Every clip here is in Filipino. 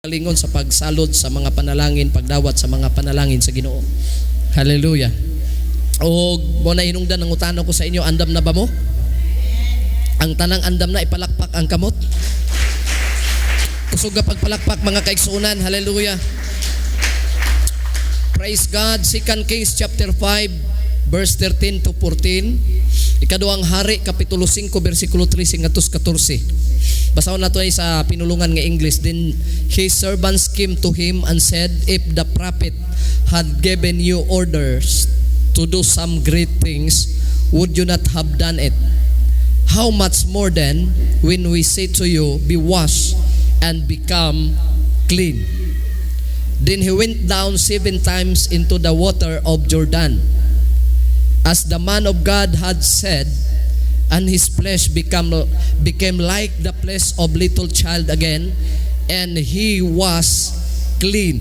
Lingon sa pagsalod sa mga panalangin, pagdawat sa mga panalangin sa Ginoo. Hallelujah. O mo na hinungdan ng utano ko sa inyo, andam na ba mo? Ang tanang andam na, ipalakpak ang kamot. Kusog nga pagpalakpak mga kaigsuunan. Hallelujah. Praise God. 2 Kings chapter 5 verse 13 to 14. Ikaduhang Hari kapitulo 5 bersikulo 3 hanggang 14. Basahon nato ay sa pinulungan nga English. Then his servants came to him and said, if the prophet had given you orders to do some great things, would you not have done it? How much more then when we say to you, be washed and become clean? Then he went down 7 times into the water of Jordan, as the man of God had said, and his flesh became like the flesh of little child again, and he was clean.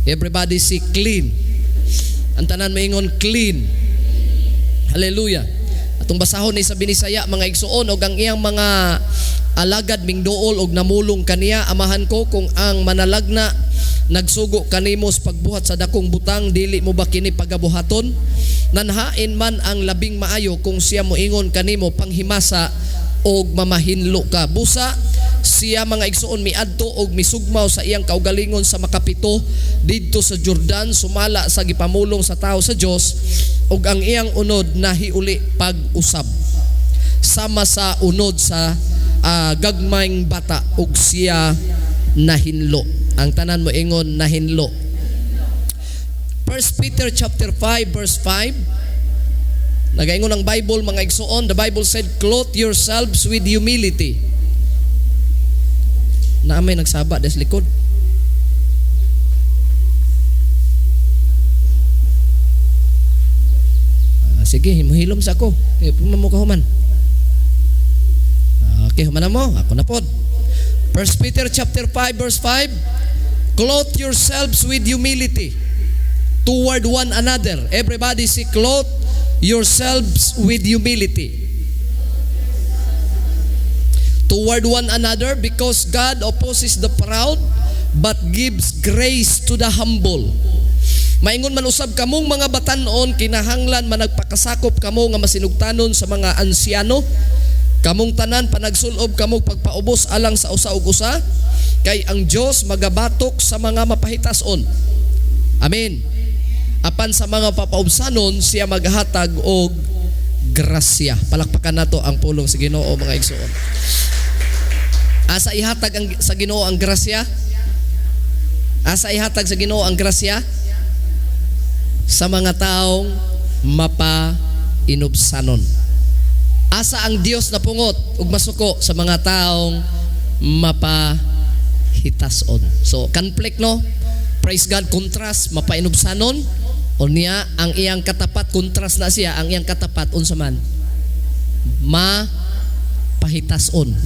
Everybody say clean. Ang tanan maingon clean. Hallelujah. Atong basahon ni sa Binisaya mga igsuon og ang iyang mga alagad mingduol og namulong kaniya, amahan ko kung ang manalagna nagsugo kanimo sa pagbuhat sa dakong butang, dili mo ba kini pagabuhaton? Nanhain man ang labing maayo kung siya moingon kanimo panghimasa og mamahinlo ka. Busa siya mga igsuon miadto og misugmaw sa iyang kaugalingon sa makapito didto sa Jordan, sumala sa gipamulong sa tao sa Dios og ang iyang unod nahiuli pag-usab sama sa unod sa gagmayng bata og siya nahinlo. Ang tanan mo ingon nahinlo. 1 Peter chapter 5 verse 5. Nagaingon ang Bible mga igsuon, the Bible said, clothe yourselves with humility. Na may nagsaba des likod. Sige, himuhilom sa ako. Pumamo ka human. Okay, human na mo. Ako na pod. 1 Peter chapter 5 verse 5. Clothe yourselves with humility toward one another. Everybody say, clothe yourselves with humility toward one another, because God opposes the proud but gives grace to the humble. Maingon man usab kamong mga batan-on, kinahanglan managpakasakop kamo nga masinugtanon sa mga ansyano. Kamong tanan panagsulob kamong pagpaubos alang sa usa ug usa, kay ang Dios magabatok sa mga mapahitason. Amen. Apan sa mga papaubsanon siya maghatag og grasya. Palakpakan nato ang pulong sa Ginoo mga igsoon. Asa ihatag sa Ginoo ang grasya? Asa ihatag sa Ginoo ang grasya? Sa mga taong mapainubsanon. Asa ang Dios na pungot ug masuko sa mga taong mapahitason. So conflict no? Praise God, contrast, mapainubsanon. O niya, ang iyang katapat, contrast na siya, ang iyang katapat, unsa man? Mapahitason.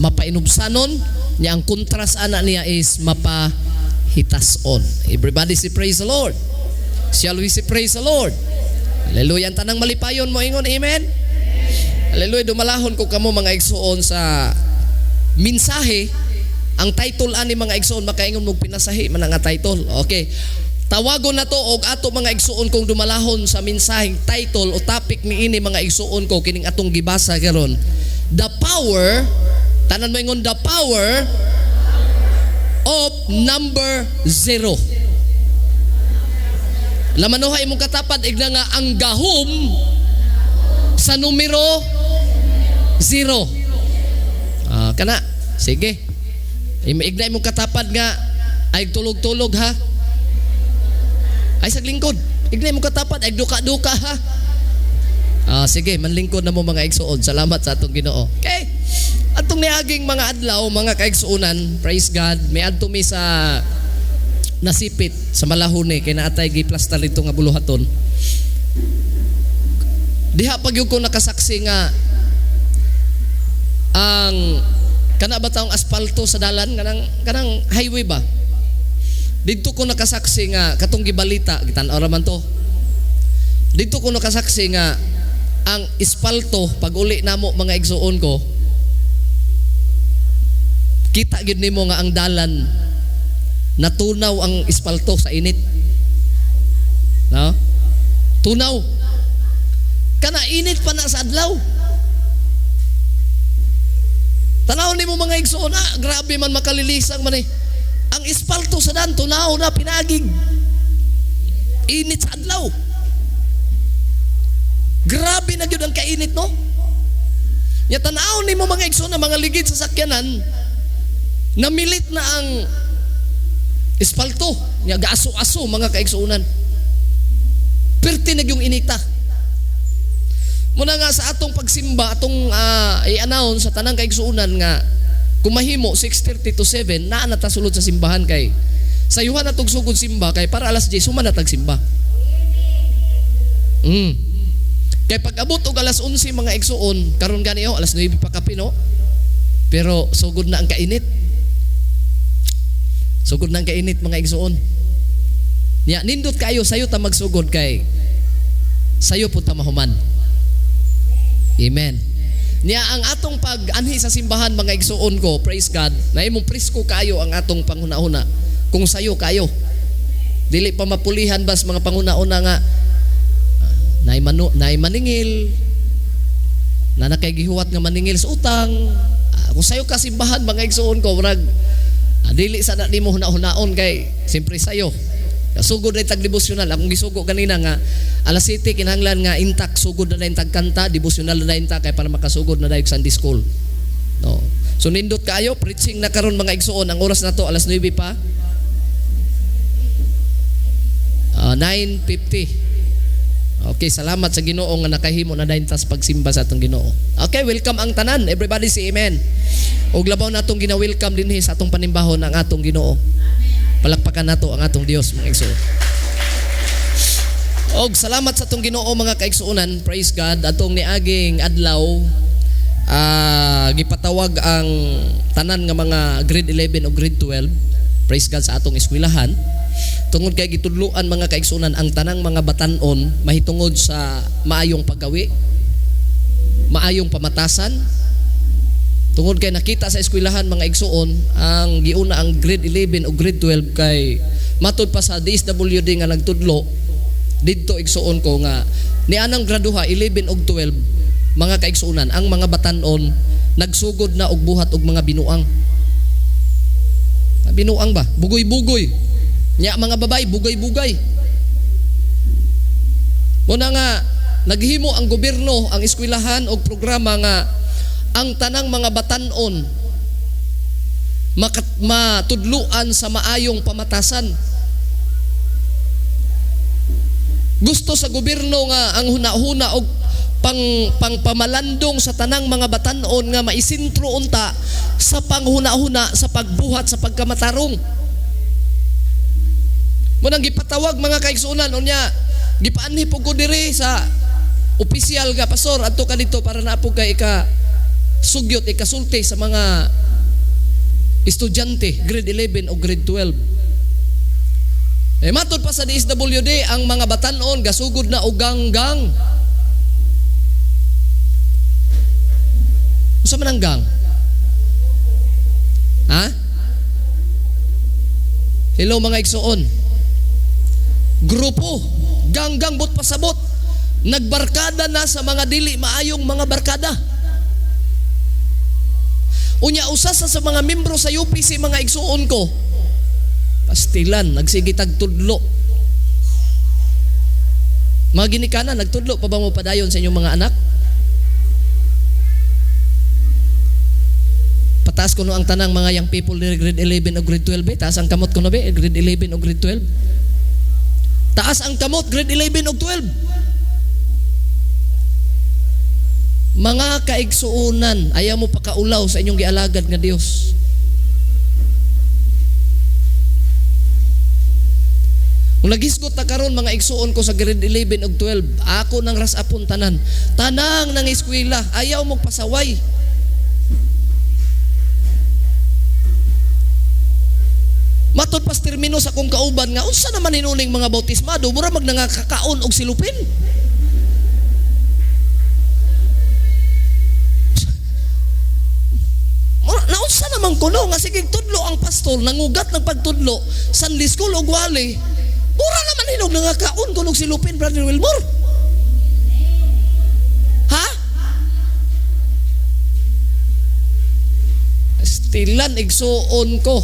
Mapainubsanon, niya ang contrast ana niya is mapahitason. Everybody say praise the Lord. Shall we say praise the Lord? Hallelujah. Ang tanang malipayon mo ingon, amen? Hallelujah. Dumalahon ko kamo mga igsuon sa minsahe. Ang title ani mga igsuon, makaingon mong pinasahi man nga title. Okay. Tawagon na to og ato mga igsuon kung dumalahon sa minsaheng title o topic ni ini mga igsuon ko kining atong gibasa karon. The power, tanan mo ingon, the power of number 0. Lamanuhay mong katapat igna nga ang gahom sa numero 0. Kana, sige. Ignay mong katapat nga ay tulog-tulog ha. Ay sa lingkod. Ignay mong katapat ay duka-duka ha. Sige, manlingkod na mo mga igsuon. Salamat sa atong Ginoo. Okay. Atong niaging mga adlaw, mga kaigsuonan, praise God. May adto mi sa nasipit sa Malahone kay naatay giplastar dito nga buluhaton. Diha pag yung ko nakasaksi nga ang kana ba taong asfalto sa dalan kanang highway ba? Dito ko nakasaksi nga katong gibalita gitan-aw man to. Dito ko nakasaksi nga ang asfalto pag uli namo mga igsuon ko, kita gid nimo nga ang dalan Natunaw ang espalto sa init. No? Tunaw. Kana init pa na sa adlaw. Tanaw ni mo mga igsoon, grabe man makalilisang man eh. Ang espalto sa dan, tunaw na, pinagig. Init sa adlaw. Grabe na yun ang kainit, no? Ya tanaw ni mo mga igsoon na mga ligid sa sakyanan, namilit na ang espalto. Ya gaaso-aso mga kaigsuunan. Perti na yung inita. Muna nga sa atong pagsimba, atong i-announce sa tanang kaigsuunan nga kumahimo 6:30 to 7 naa natasulod sa simbahan kay sayuhan natong sugod simba kay para alas 10 human natag simba. Kay pag abot og alas 11 mga igsuon karon gani alas 9 pa kape no. Pero sugod na ang kainit. Sugod na ang kainit mga igsuon. Nya nindot kayo sayo ta magsugod kay sayo pud ta mahuman. Amen. Niya ang atong pag-anhi sa simbahan mga igsuon ko, praise God, na imong presko kayo ang atong panghuna-una. Kung sayo kayo. Dili pa mapulihan bas mga panghuna-una nga naay maningil, na nakaygihuwat nga maningil sa utang. Kung sayo ka simbahan mga igsuon ko, murag dili sa na nimo huna-hunaon kay simpre sayo. Sugod na itag devosyonal. Akong gisugo kanina nga alas 7 kinahanglan nga intak sugod na yung tagkanta, devosyonal na intak kay para makasugod na dayon Sunday school. No. So nindot kayo preaching na karon mga igsuon. Ang oras na to alas 9 pa. 9:50. Okay, salamat sa Ginoo nga nakahimo na dayon tas pagsimba sa atong Ginoo. Okay, welcome ang tanan. Everybody say amen. Og labaw natong gina-welcome dinhi sa atong panimbahon ang atong Ginoo. Palakpakan nato ang atong Dios mga igsuon. Og salamat sa atong Ginoo mga kaigsuonan. Praise God. Atong niaging adlaw gipatawag ang tanan nga mga grade 11 o grade 12. Praise God sa atong eskwelahan. Tungod kay gitudloan mga kaigsuonan ang tanang mga batan-on mahitungod sa maayong paggawi, maayong pamatasan. Tungod kay nakita sa eskwelahan mga igsuon ang giuna ang grade 11 o grade 12 kay matud pa sa DSWD nga nagtudlo didto igsuon ko nga ni anang graduha 11 og 12 mga kaigsuonan ang mga batan-on nagsugod na og buhat og mga binuang. Binuang ba? Bugoy-bugoy. Nya mga babay bugay-bugay. Muna nga naghimo ang gobyerno ang eskwelahan og programa nga ang tanang mga batan-on matudluan sa maayong pamatasan. Gusto sa gobyerno nga ang huna-huna og pangpamalandong sa tanang mga batan-on nga maisintro unta sa panghuna-huna sa pagbuhat sa pagkamatarong. Munang gipatawag mga kaigsuonan unya gipaanhi pug ko diri sa opisyal nga pastor adto kadto para naapog kay sugyot ikasulti sa mga estudyante grade 11 o grade 12. Matod pa sa DSWD ang mga batan-on gasugod na og ganggang. Usa man ang gang? Ha? Hello mga igsuon. Grupo ganggang bot pasabot nagbarkada na sa mga dili maayong mga barkada. Unya usa sa mga membro sa UPC mga igsuon ko pastilan nagsige tagtudlo. Mga ginikanan nagtudlo pa ba mo padayon sa inyong mga anak? Pataas ko no ang tanang mga young people ni grade 11 o grade 12 taas ang kamot ko no be grade 11 o grade 12. Taas ang kamot grade 11 o 12. Mga kaigsuunan, ayaw mo pakaulaw sa inyong gialagad nga Dios. Kung nagisgot ta karon mga igsuon ko sa grade 11 ug 12, ako nang rasapon tanan. Tanang nang eskwela, ayaw mo pasaway. Matod pas termino sa kong kauban nga unsa naman hinuling mga bautismado, mura magnangakakaon og silupin. Naunsa naman kuno nga sige tudlo ang pastor nangugat ng pagtudlo Sunday school og wali. Ura naman hinog nangakaon kunog silupin Brother Wilmore. Ha? Stilan igsuon ko.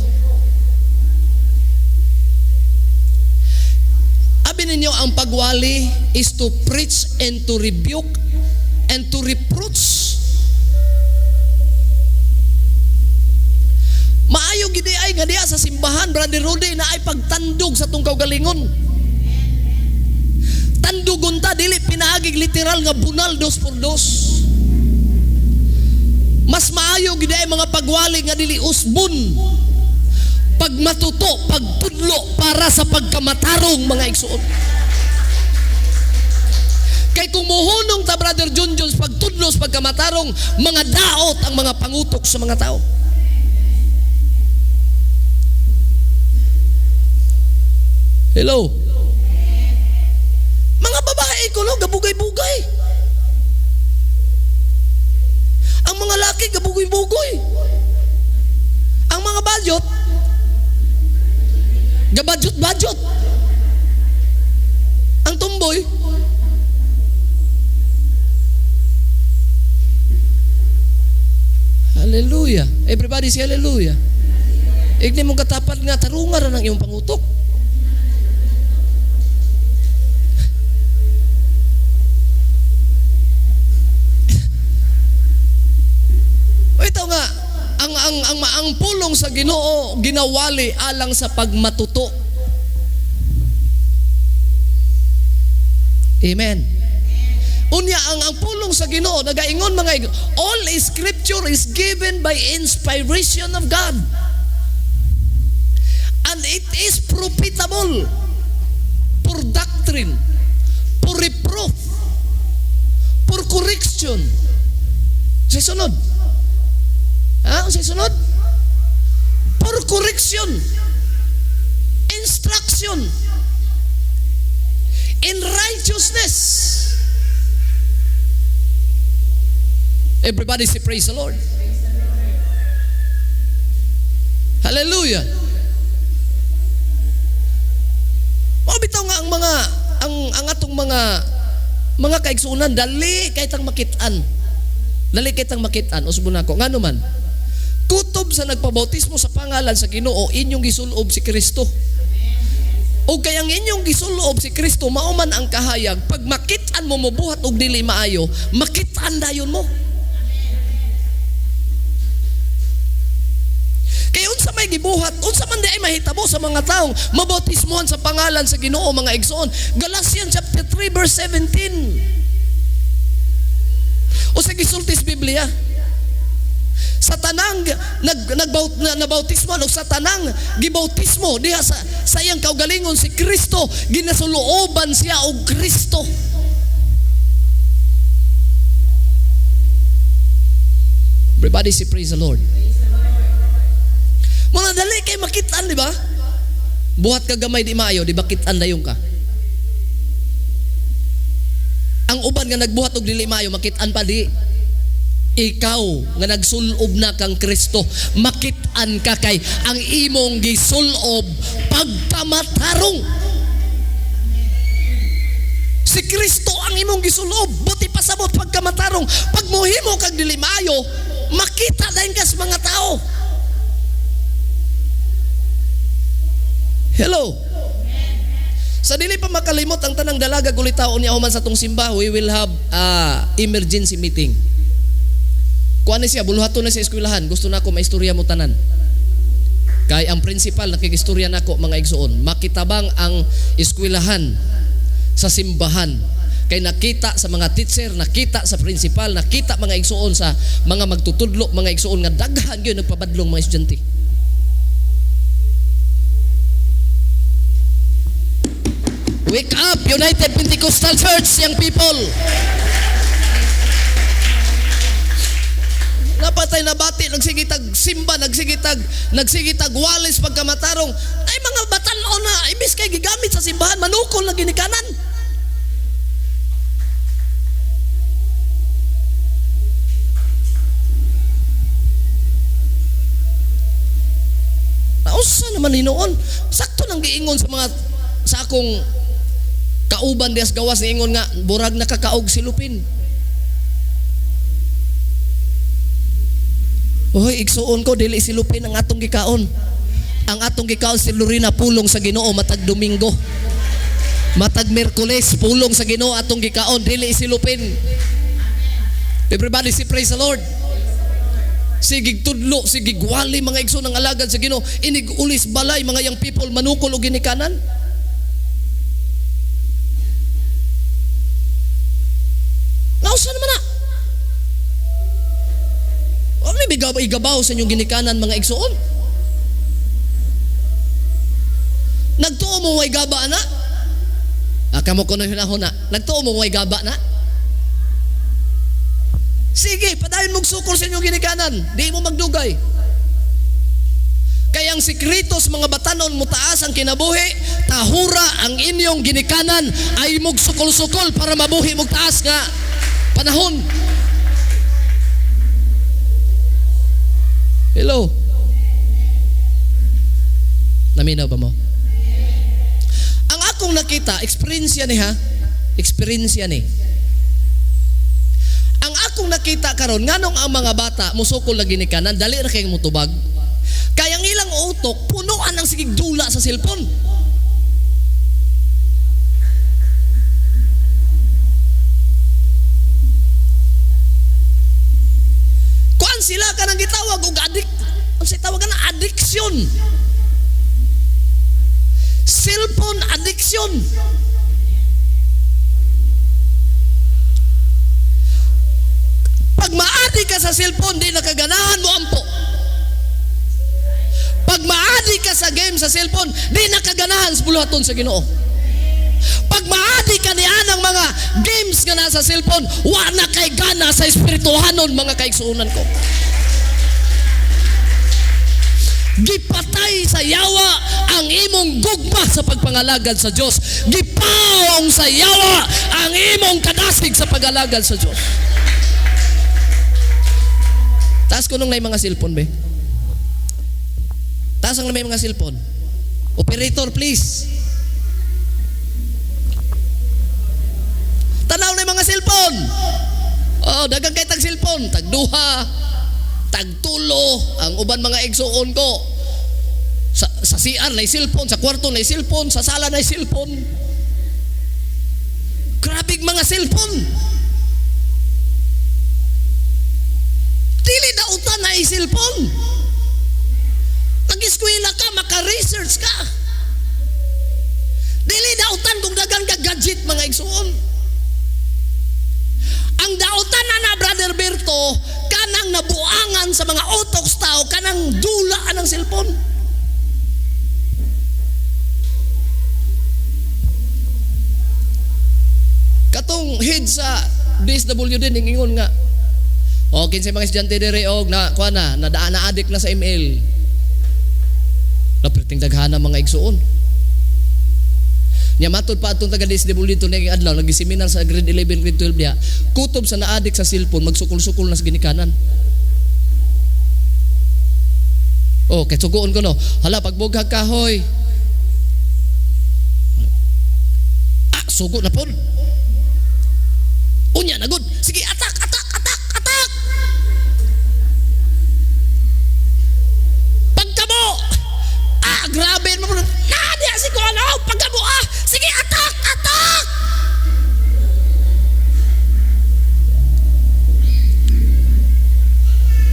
Abi ninyo ang pagwali is to preach and to rebuke and to reproach. Maayo gid ay nga diha sa simbahan Brother Rudy na ay pagtandog sa tungkaw galingon. Tandugon ta dili pinaagig literal nga bunal 2x2. Mas maayo gid ay mga pagwali nga dili usbon. Pagmatuto, pagtudlo para sa pagkamatarong mga igsuon. Kay kung muhunong ta Brother John Jones pagtudlo sa pagkamatarong, mga daot ang mga pangutok sa mga tao. Hello. Mga babae ko no, gabugay-bugay. Ang mga laki gabugoy-bugoy. Ang mga balyot gabadyot-badyot. Ang tumboy hallelujah. Everybody say hallelujah. Igni mong katapat nga tarunga ra ng iyong pangutok. Ito nga ang pulong sa Ginoo ginawali alang sa pagmatuto. Amen. Unya ang pulong sa Ginoo nagaingon mga all scripture is given by inspiration of God. And it is profitable for doctrine, for reproof, for correction. Sa sunod. Sa sunod? For correction, instruction, in righteousness. Everybody say praise the Lord. Hallelujah. Bitaw nga ang atong mga kaigsunan dali kay tang makitaan. Dali kay tang makitaan usbon nako. Ngano man? Kutob sa nagpabautismo sa pangalan sa Ginoo inyong gisulob si Kristo. O kayang inyong gisulob si Kristo mao man ang kahayag pag makitaan mo mobuhat og dili maayo, makitaan dayon mo. Kaya unsa may gibuhat, unsa man di ay mahitabo sa mga taong mabautismohan sa pangalan sa Ginoo mga igsoon. Galatians chapter 3 verse 17. O sa gisultis Biblia, sa tanang nabautismo o sa tanang gibautismo diha sa iyang kaugalingon si Kristo ginasulooban siya og Kristo. Everybody say praise the Lord. Muna dali kay makitaan, di ba? Buhat ka gamay di maayo, di ba kitaan dayon ka? Ang uban nga nagbuhat og dili maayo, makitaan pa di. Ikaw nga nagsulob na kang Kristo, makitaan ka kay ang imong gisulob pagkamatarong. Si Kristo ang imong gisulob, buti pasabot pagkamatarong. Pag mohimo kag dili maayo, makita dayon ka sa mga tao. Hello. Sa dili pa makalimot ang tanang dalaga gulitaon niya human sa tong simba, we will have emergency meeting. Kuan ni siya buluhaton na sa eskwelahan, gusto nako maistorya mo tanan. Kay ang principal nakigistorya nako mga igsuon, makitabang ang eskwelahan sa simbahan. Kay nakita sa mga teacher, nakita sa principal, nakita mga igsuon sa mga magtutudlo, mga igsuon nga daghan gyud nagpabadlong mga estudyante. Wake up, United Pentecostal Church, young people. Napatay na bati, nagsigitag simba, nagsigitag walis pagkamatarong. Ay mga batan-o na, ibis kay gigamit sa simbahan, manukol na ginikanan. Nausa naman hinuon. Sakto nang giingon sa akong kauban dias gawas ni ingon nga burag nakakaog silupin. Oy, igsuon ko dili silupin ang atong gikaon. Ang atong gikaon si Lorena pulong sa Ginoo matag Domingo. Matag Miyerkules pulong sa Ginoo atong gikaon dili silupin. Everybody say praise the Lord. Sigig tudlo, sigig wali mga igsoon ng alagad sa Ginoo. Inig ulis balay mga young people manukol og ginikanan. Nausa naman na. O may igabaw sa inyong ginikanan mga igsoon. Nagtuo mo way gaba na? Kamo ko na hinahon na. Nagtuo mo way gaba na? Sige, padayon mong sukol sa inyong ginikanan. Di mo magdugay. Kaya ang sikreto sa mga batanon mo taas ang kinabuhi, tahura ang inyong ginikanan ay mong sukol-sukol para mabuhi mong taas nga panahon. Hello? Naminaw ba mo? Ang akong nakita, experience yan ha? Experience yan Ang akong nakita karon nganong ang mga bata musukol na ginikanan, dali ra kayong mutubag. Kaya ang ilang utok, punuan ng sigig dula sa cellphone. Kuan sila ka nang gitawag og ang tawagan na addiction. Cellphone addiction. Pag maadi ka sa cellphone, di nakaganahan mo ampo. Pag maadi ka sa game sa cellphone, di nakaganahan sa buluhaton sa Ginoo. Pag maadi ka niyan ng mga games nga nasa cellphone, wa na kay gana sa espirituhanon mga kaigsuunan ko. Gipatay sa yawa ang imong gugma sa pagpangalagad sa Dios. Gipawong sa yawa ang imong kadasig sa pagalagad sa Dios. Taas ko nung may mga cellphone be. Taas ang may mga cellphone. Operator please. Tanaw na mga cellphone. Oh, dagang kay tag cellphone, tagduha, tagtulo, ang uban mga igsuon ko. Sa CR na cellphone, sa kwarto na cellphone, sa sala na cellphone. Grabig mga cellphone. Dili na utan na cellphone. Nag-eskwela ka, maka-research ka. Dili na utan kung dagang ka gadget mga igsuon. Ang dautan na Brother Berto, kanang nabuangan sa mga utok tao, kanang dulaan ng cellphone. Katong head sa DSWD ningingon nga, o kinsay mga estudyante dire og na kuan na addict na sa ML. Napriting daghana mga igsuon. Nya matod pa atong taga DSWD to ning adlaw nag-seminar sa grade 11 grade 12 dia. Kutob sa na-addict sa cellphone magsukol-sukol na sa ginikanan. Oh, kay sugoon ko no. Hala pagbughag kahoy. Sugo na pod. Unya na good. Sige, attack. Pagkamo. Grabe mo. Nadi si ko ano, pagkamo. Sige, attack.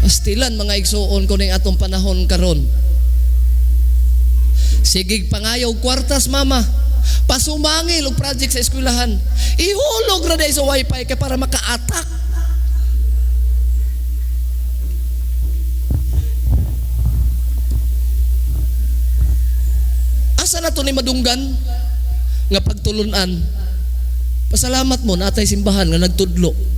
Astilan mga igsuon ko ning atong panahon karon. Sige pangayaw kwartas mama. Pasumangil og project sa eskwelahan. Ihulog ra day sa wifi kay para maka-attack. Asa na to ni madunggan nga pagtulunan. Pasalamat mo natay simbahan nga nagtudlo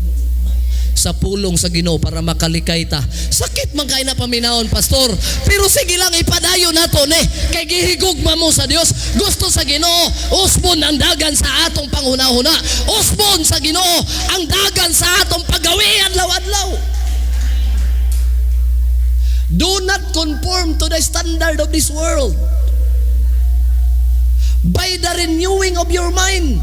sa pulong sa Ginoo para makalikay ta. Sakit man kay na paminawon pastor, pero sige lang ipadayon nato ni kay gihigugma mo sa Dios. Gusto sa Ginoo usbon ang dagan sa atong panghunahuna. Usbon sa Ginoo ang dagan sa atong pagawi adlaw-adlaw. Do not conform to the standard of this world. By the renewing of your mind.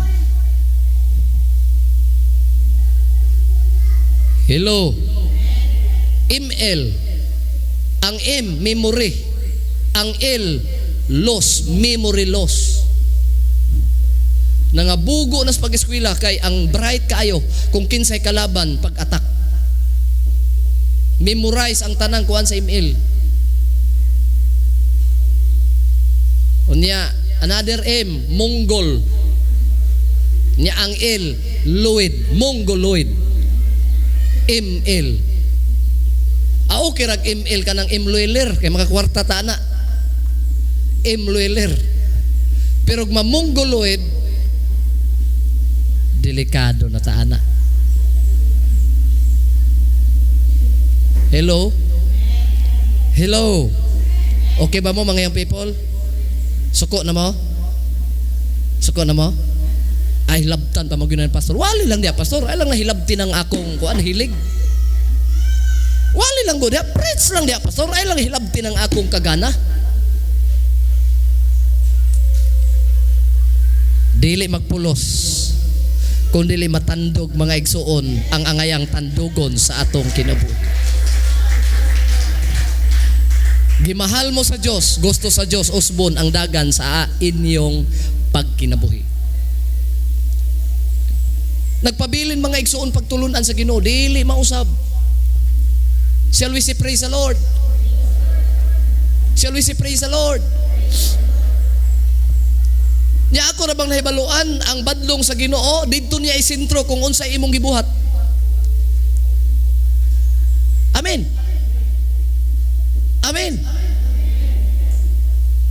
Hello. ML. Ang M, memory. Ang L, loss, memory loss. Nangabugo na sa pag-eskwela kay ang bright kaayo kung kinsay kalaban pag-attack. Memorize ang tanang kuan sa ML. Unya, another M, Mongol. Nya ang L, Lloyd, Mongoloid. ML. Okay rag ML ka ng M-Lueler kay makakwarta ta na. M-Lueler. Pero kung Mongoloid, delikado na ta na. Hello? Hello? Okay ba mo mga young people? Suko na mo? Suko na mo? Ay hilabtan pa mag-yunan pastor. Wali lang diya pastor. Ay lang nahilabtin ang akong kuan hilig. Wali lang go diya. Preach lang diya pastor. Ay lang hilabtin ang akong kagana. Dili magpulos. Kung dili matandog mga igsuon ang angayang tandugon sa atong kinabuhi. Gimahal mo sa Diyos, gusto sa Diyos, usbon ang dagan sa inyong pagkinabuhi. Nagpabilin mga igsuon pagtulunan sa Ginoo, dili mausab. Shall we say praise the Lord? Shall we say praise the Lord? Nya ako ra bang nahibaluan ang badlong sa Ginoo didto niya isentro kung unsay imong gibuhat. Amen. Amen.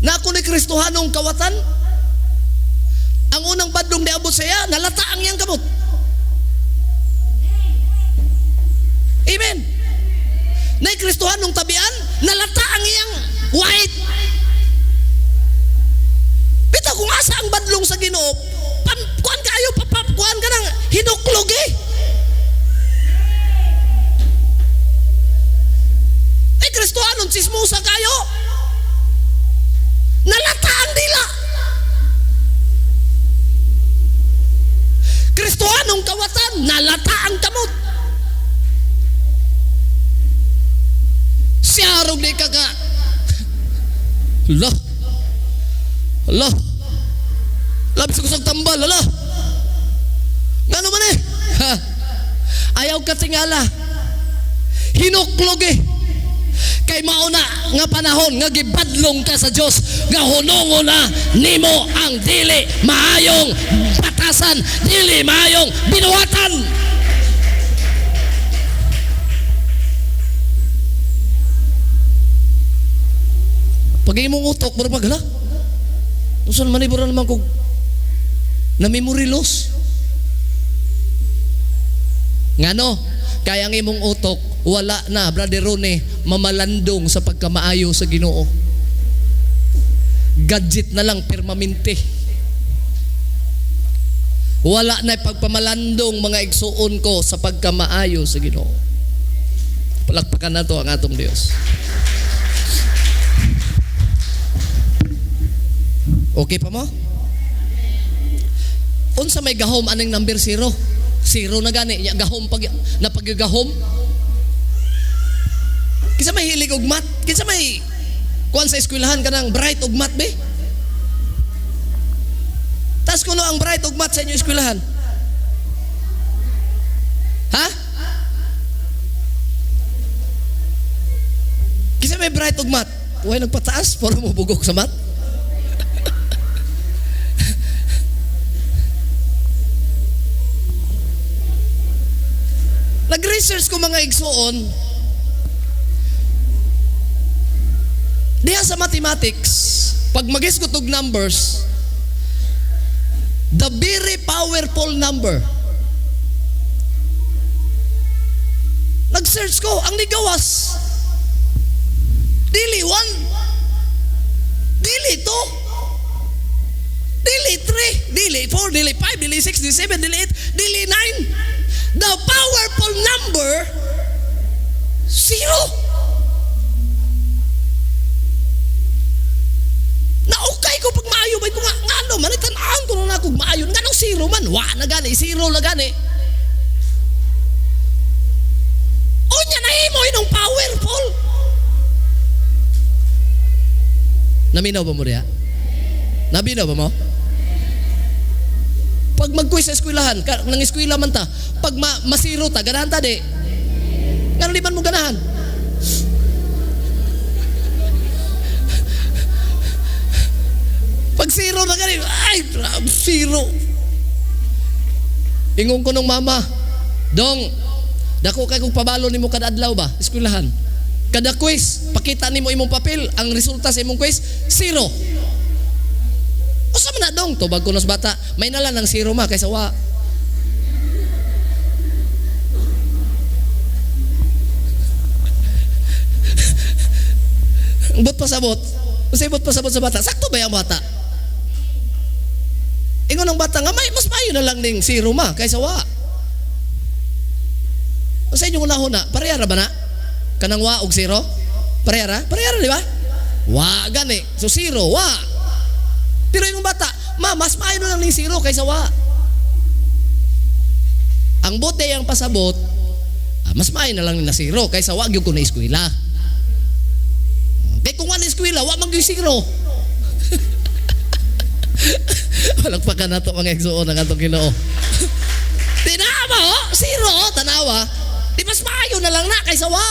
Na ako ni Kristohanong kawatan, ang unang badlong di abot saya, nalata ang iyang kamot. Amen. Na Kristohanong tabian, nalata ang iyang white. Bitaw kung asa ang badlong sa Ginoo, kuan kayo, kuan ka ng hinuklog eh. Kristohanon sismusa kayo. Nalata ang dila. Kristohanong kawatan, nalata ang kamot. Siyarog di kaga. Allah. Allah. Labis ko sa tambal, Allah. Ngano man eh? Ha? Ayaw ka tingala. Hinuklog eh. Kay mauna nga panahon nga gibadlong ka sa Dios nga hunongo na nimo ang dili maayong batasan, dili maayong binuhatan. Pag imong utok mura pag hala. Usan man ibura naman kog na memory loss. Ngano? Kaya ang imong utok wala na, Brother Rone, mamalandong sa pagkamaayo sa Ginoo. Gadget na lang permanente. Wala na pagpamalandong mga igsuon ko sa pagkamaayo sa Ginoo. Palakpakan na to ang atong Dios. Okay pa mo? Unsa may gahom aning number 0? 0 na gani, gahom pag napagagahom. Kisa may hilig og mat, kisa may kuan sa eskwelahan kanang bright og mat be. Tas kuno ang bright og mat sa inyo eskwelahan. Ha? Kisa may bright og mat, way nagpataas para mo bugok sa mat. Nag-research ko mga igsuon diha sa mathematics, pag magisgot og numbers, the very powerful number. Nag-search ko, ang nigawas dili 1, dili 2, dili 3, dili 4, dili 5, dili 6, dili 7, dili 8, dili 9. The powerful number 0. Naukay ko pag maayo ba ko nga ngano man tan-aon ko na kog maayo nganong zero man wa na gani zero na gani. Unya na himo inong powerful. Naminaw ba mo diha? Nabinaw ba mo? Pag mag-quiz sa eskwelahan, nang eskwela man ta, pag masiro ta, ganahan ta di. Ngano di man mo ganahan? Pag zero na gani, ay, zero. Ingon ko nung mama, dong, dako kay kong pabalo nimo kada adlaw ba, eskwelahan. Kada quiz, pakita nimo imong papel, ang resulta sa imong quiz, zero. Usa man na dong, tubag ko nos bata, may nalan ng zero ma kaysa wa. Bot pasabot. Usay bot pasabot sa bata. Sakto ba yung bata? Ingon ng bata nga may mas mayo na lang ning zero ma kaysa wa. Usay inyo una-una, parehara ba na? Kanang wa og zero? Parehara? Parehara di ba? Wa gani. So zero, wa. Pero yung bata, ma, mas mayo na lang ning zero kaysa wa. Ang bote yung pasabot, mas mayo na lang na zero kaysa wa gyud ko na eskwela. Kaya kung wala eskwela, wa mag zero. Palakpakan na ito mga egsoon ng atong Ginoo. Tinawa oh, zero, tanawa. Di mas mayo na lang na kaysa wa.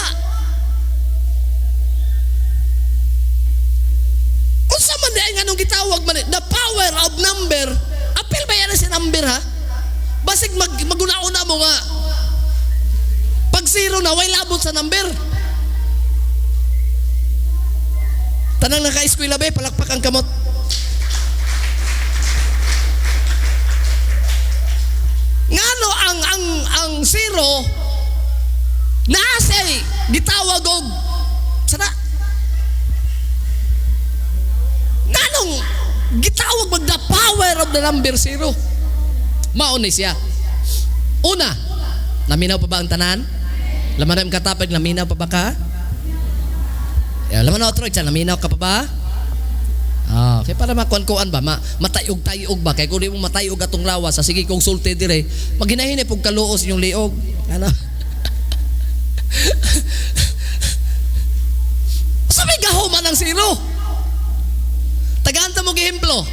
Unsa man di nga nung gitawag man the power of number. Apil ba yan si number ha? Basig magunauna mo nga. Pag zero na, way labot sa number. Tanang naka-eskwela be, palakpak ang kamot. Ngano ang zero naasay gitawag og sana nganong gitawag mag the power of the number zero. Mao ni siya. Una, naminaw pa ba ang tanan? Laman na katapag, naminaw pa ba ka? Laman na otro, naminaw ka pa ba? Kaya para makuan-kuan ba, matayog-tayog ba? Kaya kung di mo matayog atong lawas, sa sige kong sulti dire, maghinahin pag kaluos yung liog. Ano? Sabi gahuman ng zero. Tagaanta mo gihemplo.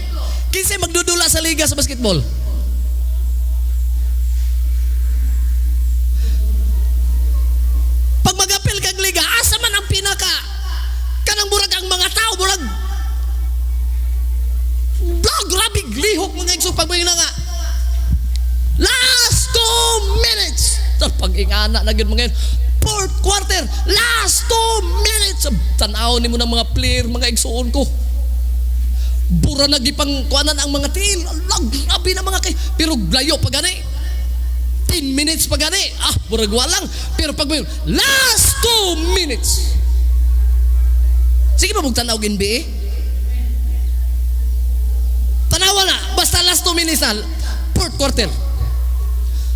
Kinsa magdudula sa liga sa basketball? Pag mag-apil kag liga, asa man ang pinaka kanang burag ang mga tao burag grabe lihok mga igso pag may nga last 2 minutes pag ingana na yun mga yun fourth quarter last 2 minutes tanaw ni mo ng mga player mga igsoon ko bura nagipang kuanan ang mga til grabe na mga kay pero layo pag gani 10 minutes pag gani burag walang pero pag may last 2 minutes sige pa magtanaw NBA tanawa na, basta last 2 minutes na, fourth quarter.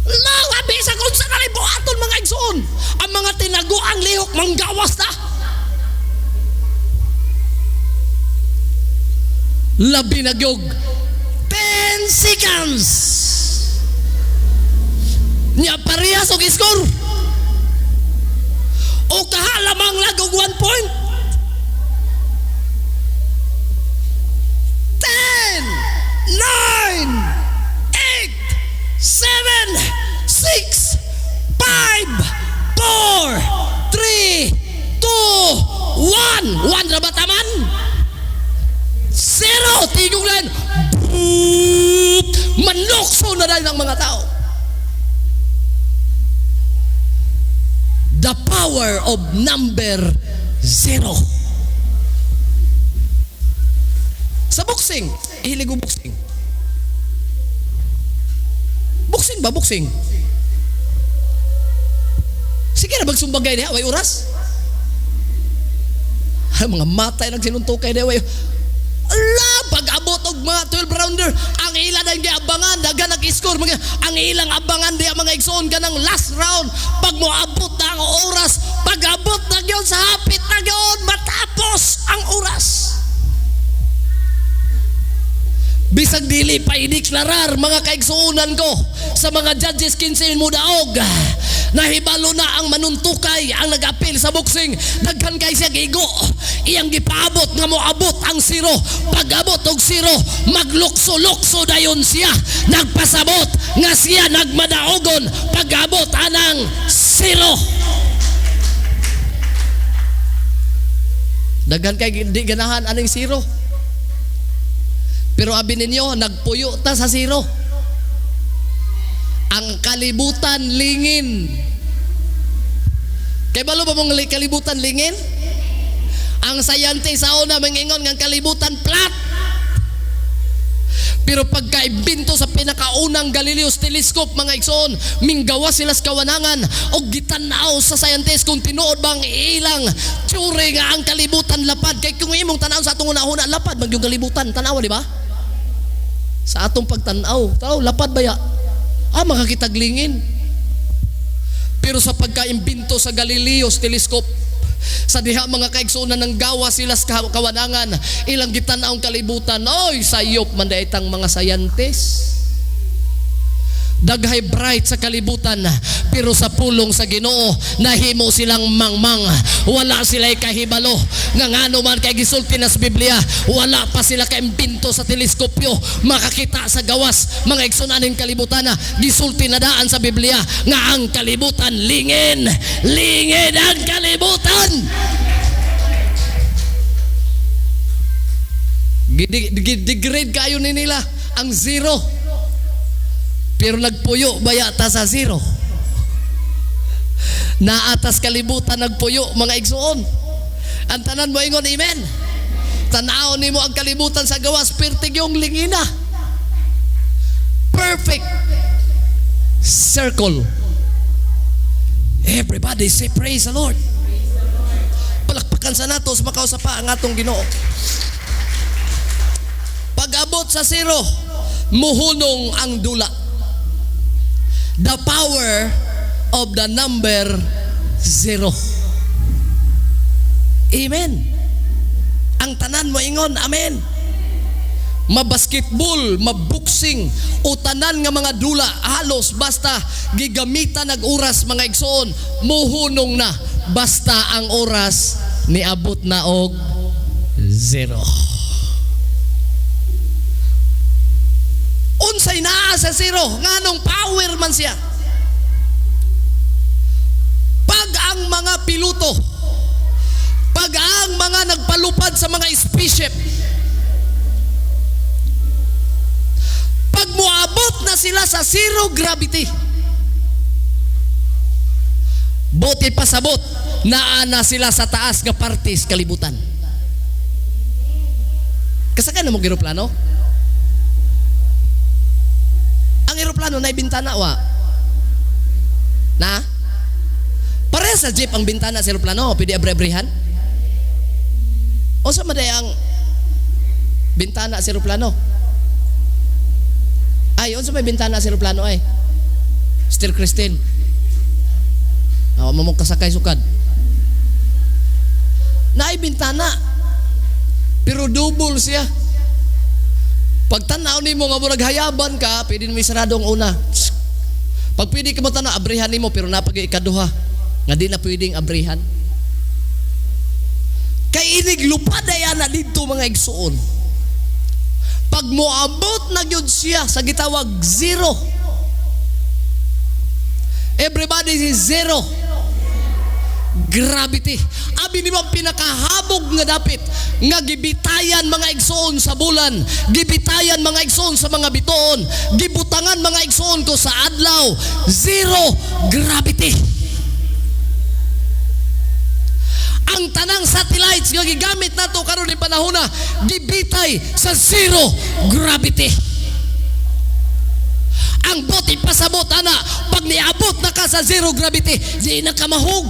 Lawabi sa kung saan na buhaton mga igsoon. Ang mga tinaguang lihok, manggawas na. Labi na gyog. 10 seconds. Nya parehas og score. O kahalamang lagog 1 point. 9, 8, 7, 6, 5, 4, 3, 2, 1. 1 na ba taman? 0. Tigong lang. Manlokso na dahil ng mga tao. The power of number 0. Sa boxing, hilig ko boxing. Boxing ba? Boxing. Sige na, magsumbagay niya, way oras. Ay, mga matay nagsinuntukay niya, way. Ala, pag-abot og mga 12 rounder, ang ilan ang giabangan, daga nag-score, ang ilang abangan diya mga igsoon ka ng last round, pag moabot na ang oras, pag-abot na yun sa hapit na yun, matapos ang oras. Bisag dili pa ideklarar mga kaigsuunan ko sa mga Judges 15 mo daog. Nahibalo na ang manuntukay ang nag-apil sa boxing. Daghan kay siya gigo. Iyang gipaabot nga moabot ang zero. Pag-abot og zero, maglukso-lukso dayon siya. Nagpasabot nga siya nagmadaogon pag-abot anang zero. Daghan kay di ganahan aning zero. Pero abi ninyo, nagpuyo ta sa zero. Ang kalibutan lingin. Kay balo ba mong kalibutan lingin? Ang sayante sa una mangingon ng kalibutan flat. Pero pagkaimbento sa pinakaunang Galileo's telescope mga igsoon, minggawa sila sa kawanangan o gitanaw sa scientist kung tinuod bang ilang tsure nga ang kalibutan lapad. Kay kung imong tanaw sa atong una-una, lapad magyong kalibutan, tanaw di ba? Sa atong pagtanaw, lapad baya? Makakitaglingin. Pero sa pagkaimbento sa Galileo's telescope, sa diha mga kaigsunan ng gawa sila sa kawanangan, ilang gitanaong kalibutan, oy sayop man daitang mga scientist. Daghay bright sa kalibutan, pero sa pulong sa Ginoo nahimo silang mangmang. Wala sila'y kahibalo nga ngano man kay gisulti na sa Biblia, wala pa sila kaimbento sa teleskopyo makakita sa gawas mga igsunaning kalibutan. Gisulti na daan sa Biblia nga ang kalibutan lingin. Lingin ang kalibutan. Degrade kayo ni nila ang zero. Pero nagpuyo baya ta sa zero. Naatas kalibutan nagpuyo mga igsuon. Ang tanan mo ingon amen. Tanaw nimo ang kalibutan sa gawas pertig yung lingina. Perfect circle. Everybody say praise the Lord. Palakpakan sa nato sa makausapa ang atong Ginoo. Pag-abot sa zero, muhunong ang dula. The power of the number zero. Amen. Ang tanan mo ingon, amen. Mabasketball, maboxing, o tanan nga mga dula, halos basta gigamita nag-oras mga igsoon, muhunong na basta ang oras niabot na og zero. Unsay naa sa zero, nganong power man siya. Pag ang mga piloto, pag ang mga nagpalupad sa mga spaceship, pag moabot na sila sa zero gravity, buti pasabot, naana sila sa taas nga partis kalibutan. Kasakay na mo eroplano? Ang eroplano na bintana wa? Na? Pare sa jeep ang bintana sa eroplano, pwede abre-abrehan? O sa maday ang bintana sa eroplano? Ay, unsa may bintana sa eroplano ay? Sister Christine. Mamong kasakay sukad. Naay bintana. Pero double siya. Pag tanaw nimo nga murag hayaban ka, pwede mo isarado ang una. Pag pwede ka mo tanaw, abrihan nimo pero napag ikaduha nga di na pwedeng abrihan. Kay inig lupad ayan na dito mga igsuon. Pag moabot na gyud siya sa gitawag zero. Everybody is zero. Gravity. Abi ni ba pinakahabog nga dapit nga gibitayan mga igsoon sa bulan, gibitayan mga igsoon sa mga bituon, gibutangan mga igsoon ko sa adlaw, zero gravity. Ang tanang satellites nga gigamit nato karon ni panahona gibitay sa zero gravity. Ang bote pasabot ana, pag niabot na ka sa zero gravity, di na ka mahog.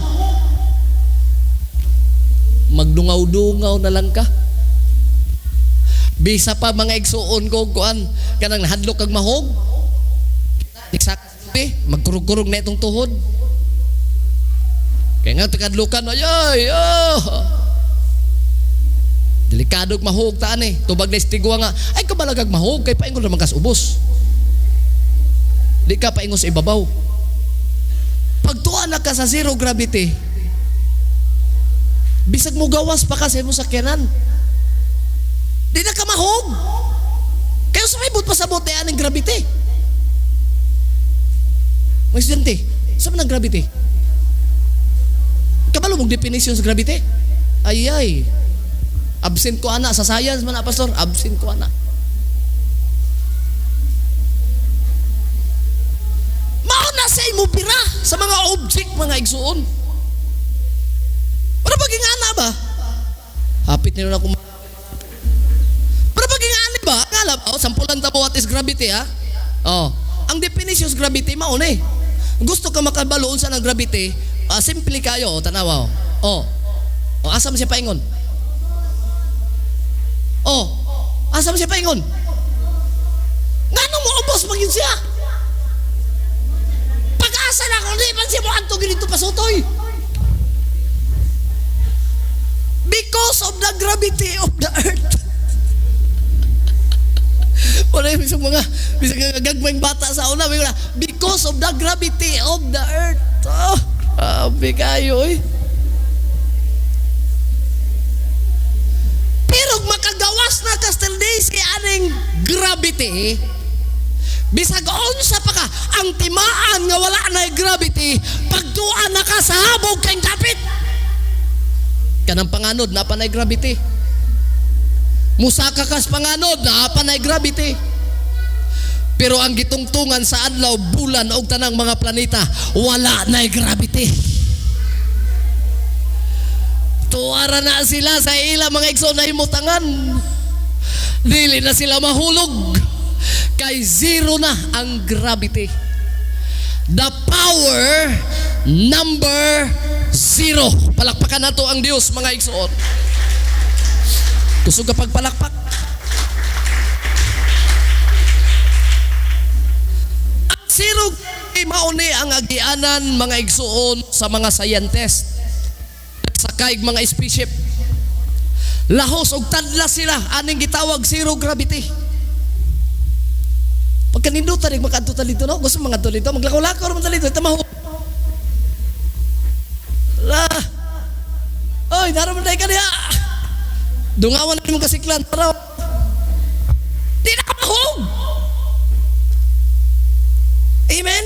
Magdungaw-dungaw na lang ka. Bisa pa mga igsuon ko kuan kanang hadlok kag mahog. Exactly, magkurog-kurog na itong tuhod. Kaya nga takadlukan ay. Delikadog mahog taan eh. Tubag na istigwa nga, ay kabalagag mahog, kay paingon naman kas ubos. Di ka paingon sa ibabaw. Pagtuan na ka sa zero gravity, bisag mo gawas pa kasi mo sakyanan. Di na ka mahog. Kaya sa may pasabot na yan ng gravity. Mga estudyante, saan man ang gravity? Kabalo mong definition sa gravity? Ay. Absent ko ana. Sa science man na, pastor. Absent ko ana. Mauna sa imo pira sa mga object, mga igsuon. Para paging ana ba? Hapit nila na kumain. Para paging ana ba? Ngala ba? Sampulan ta mo what is gravity, ha? Ang definition sa gravity, mauna eh. Gusto ka makabaloon sa ng gravity, simple kayo, tanawa. Asa mo siya paingon? Asa mo siya paingon? Nganong mo ubos magin siya? Pag-asa na kung di man siya mo antog dito pasutoy. Because of the gravity of the earth. Wala yung mga gagmang bata sa una, because of the gravity of the earth. Grabe kayo eh. Pero makagawas na kastel day si aning gravity, bisag unsa pa ka ang timaan nga wala na gravity, pagduan na ka sa habog kang dapit. Kanang panganod na panay gravity. Musaka kas panganod na panay gravity. Pero ang gitungtungan sa adlaw, bulan o tanang mga planeta, wala na gravity. Tuwara na sila sa ila mga igsoon na himutangan. Dili na sila mahulog. Kay zero na ang gravity. The power number zero. Palakpakan nato ang Dios, mga igsoon. Kusog kapag palakpak. Ang zero mauni ang agianan, mga igsoon, sa mga scientist. Sa kaig mga spaceship. Lahos og tadla sila, aning gitawag zero gravity. Pagkanindutan rin makadto dito, no? Gusto mga dito, maglakaw-lakaw naman dito, ito mahu. Oy, naraman tayo ka niya. Dungawan na mong kasiklan, taraw. Di na ka mahog. Amen?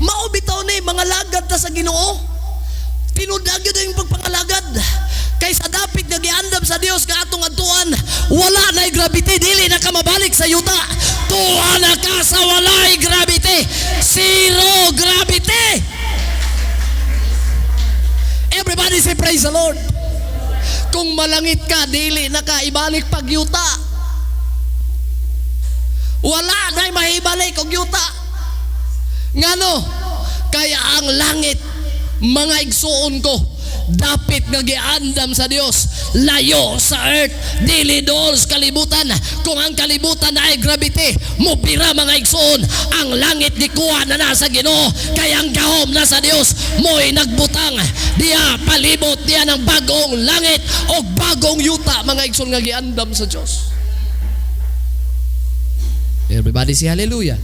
Maubitaw ni mga lagad ta sa Ginoo. Pinudagyo na yung pagpangalagad. Kaysa dapit na giandam sa Dios ka atong adtuan, wala na'y gravity, dili na ka mabalik sa yuta. Tuwa na ka sa wala'y gravity. Zero gravity. Everybody say praise the Lord. Kung malangit ka, dili na ka ibalik pag yuta. Wala na'y mahibalik og yuta. Ngano? Kaya ang langit, mga igsuon ko, dapit nga giandam sa Dios, layo sa earth, dili doon sa kalibutan. Kung ang kalibutan ay gravity, mupira mga igsoon, ang langit gikuha na nasa Ginoo, kaya ang gahom na sa Dios, mo'y nagbutang diya palibot diya ng bagong langit o bagong yuta, mga igsoon nga giandam sa Dios. Everybody say hallelujah.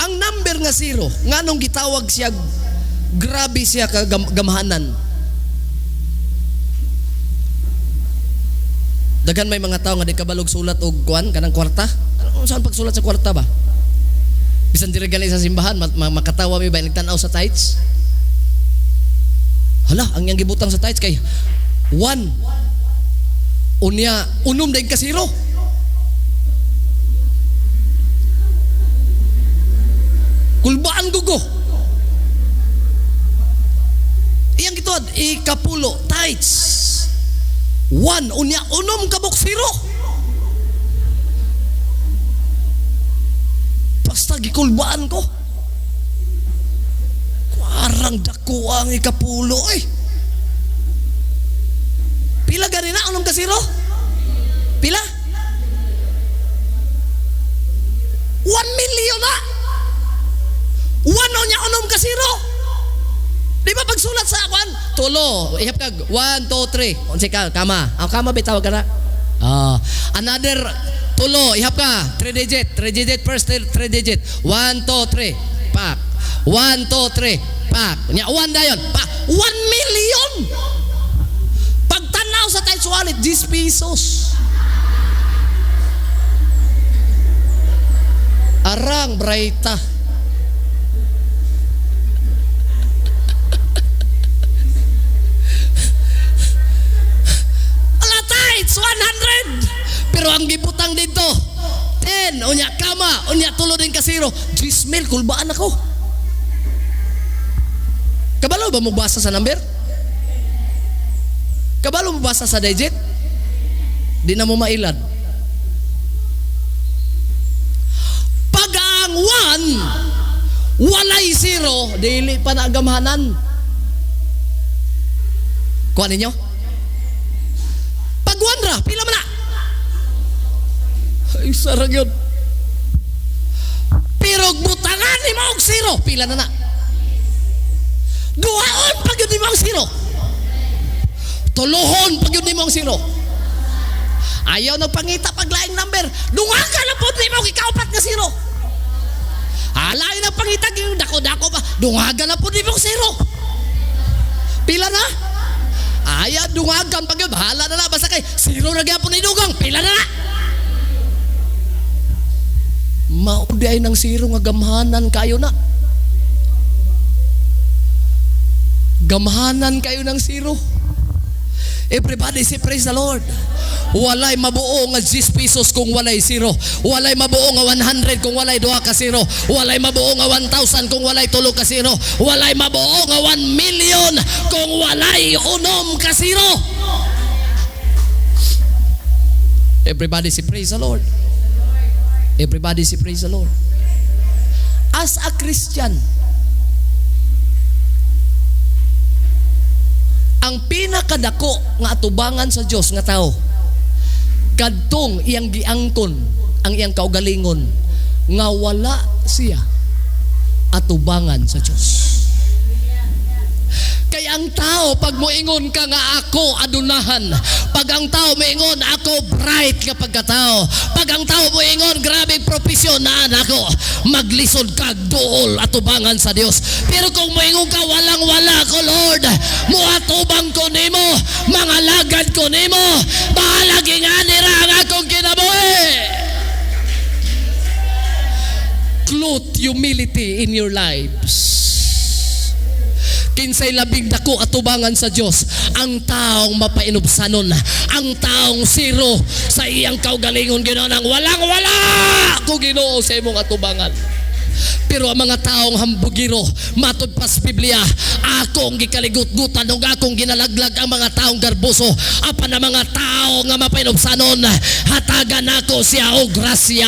Ang number nga zero, nganong gitawag siya grabe siya kagamahanan. Daghan may mga tao nga di kabalog sulat og kuan kanang kwarta. Ano saan pagsulat sa kwarta ba? Bisan diri gali sa simbahan makatawa mi ba nagtan-aw sa tights? Hala, ang yang gibutang sa tights kay 1. Unya unom daig ka zero. Kulbaan gugo. Iyang gituad, ikapulo, tights. 1, unya, unom kabok zero. Basta gikulbaan ko. Parang dako ang ikapulo eh. Pila gani na, unom ka zero? Pila? 1 million na. 1 unya, unom ka zero. Di ba pagsulat sa kwan? Tulo. Ihap ka 1, 2, 3. Unsa ka? Kama. Ang kama bitaw ka na. Another tulo. Ihap ka. 3 digit. 3 digit first 3 digit. 1, 2, 3. Pak. 1, 2, 3. Pak. Nya 1 dayon. Pak. 1 million. Pagtanaw sa times wallet 10 pesos. Arang braita. It's 100. Pero ang gibutang dito 10, unya kama, unya tulo din kasiro. 10,000 kulbaan ako. Kabalo ba mo basa sa number? Kabalo mo basa sa digit? Di na mo mailad. Pag ang 1 walay 0, dili pa na agamhanan. Kuha ninyo? Pag-1 pila man na? Ay, sarang yun. Pero butangan ni mo og 0, pila na na? Duhaon pag yun ni mo og 0. Tuluhon pag yun ni mo og 0. Ayaw nagpangita pag laing number. Dungaga na po ni mo og ikaupat nga 0. Alayo na pangita yung dako-dako pa. Dungaga na po ni mo og 0. Pila na? Ayaw dungagan pag yun. Bahala na na. Basta kay 0 na gyapon ni dugang. Pila na na? Mauday ng 0 nga gamhanan kayo na. Gamhanan kayo ng 0. Everybody say praise the Lord. Walay mabuo nga 10 pesos kung walay 0. Walay mabuo nga 100 kung walay 2 ka 0. Walay mabuo nga 1,000 kung walay 3 ka 0. Walay mabuo nga 1 million kung walay 6 ka 0. Everybody say praise the Lord. Everybody say praise the Lord. As a Christian, ang pinakadako nga atubangan sa Dios nga tao, kadtong iyang giangkon ang iyang kaugalingon nga wala siya atubangan sa Dios. Kay ang tao pag moingon ka nga ako adunahan, pag ang tao moingon ako bright nga pagkatao, pag ang tao moingon grabe professional ako, maglisod ka duol atubangan sa Dios. Pero kung moingon ka walang wala ko Lord, muatubang ko nimo, mga lagad ko nimo, bahala ginganira ang akong kinabuhi. Clothe humility in your lives. Kinsay labing dako atubangan sa Dios ang taong mapainubsanon, ang taong 0 sa iyang kaugalingon Ginoo nang walang wala ko Ginoo sa imong atubangan. Pero ang mga taong hambugiro matud pas Biblia, akong gikaligut-gutan ug akong ginalaglag ang mga taong garboso, apan ang mga tao nga mapainubsanon hatagan ako siya og grasya.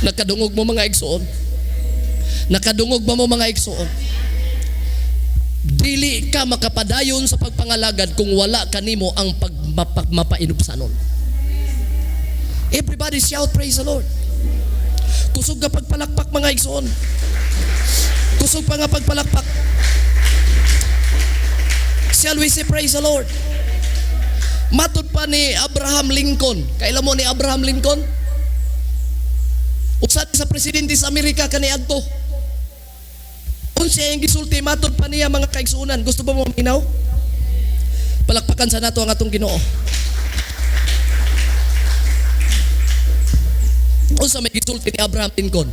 Nakadungog mo mga igsoon? Nakadungog ba mo mga igsoon? Dili ka makapadayon sa pagpangalagad kung wala kanimo ang mapainubsanon. Everybody shout praise the Lord. Kusog ka pagpalakpak mga igsoon. Kusog pa nga pagpalakpak. Shall we say praise the Lord? Matud pa ni Abraham Lincoln. Kailan mo ni Abraham Lincoln? Usa sa presidente sa Amerika kaniadto. Unsa ang gisulti matud pa niya mga kaigsuonan. Gusto ba mo minaw? Palakpakan sa nato ang atong Ginoo. Unsa may gisulti ni Abraham Lincoln?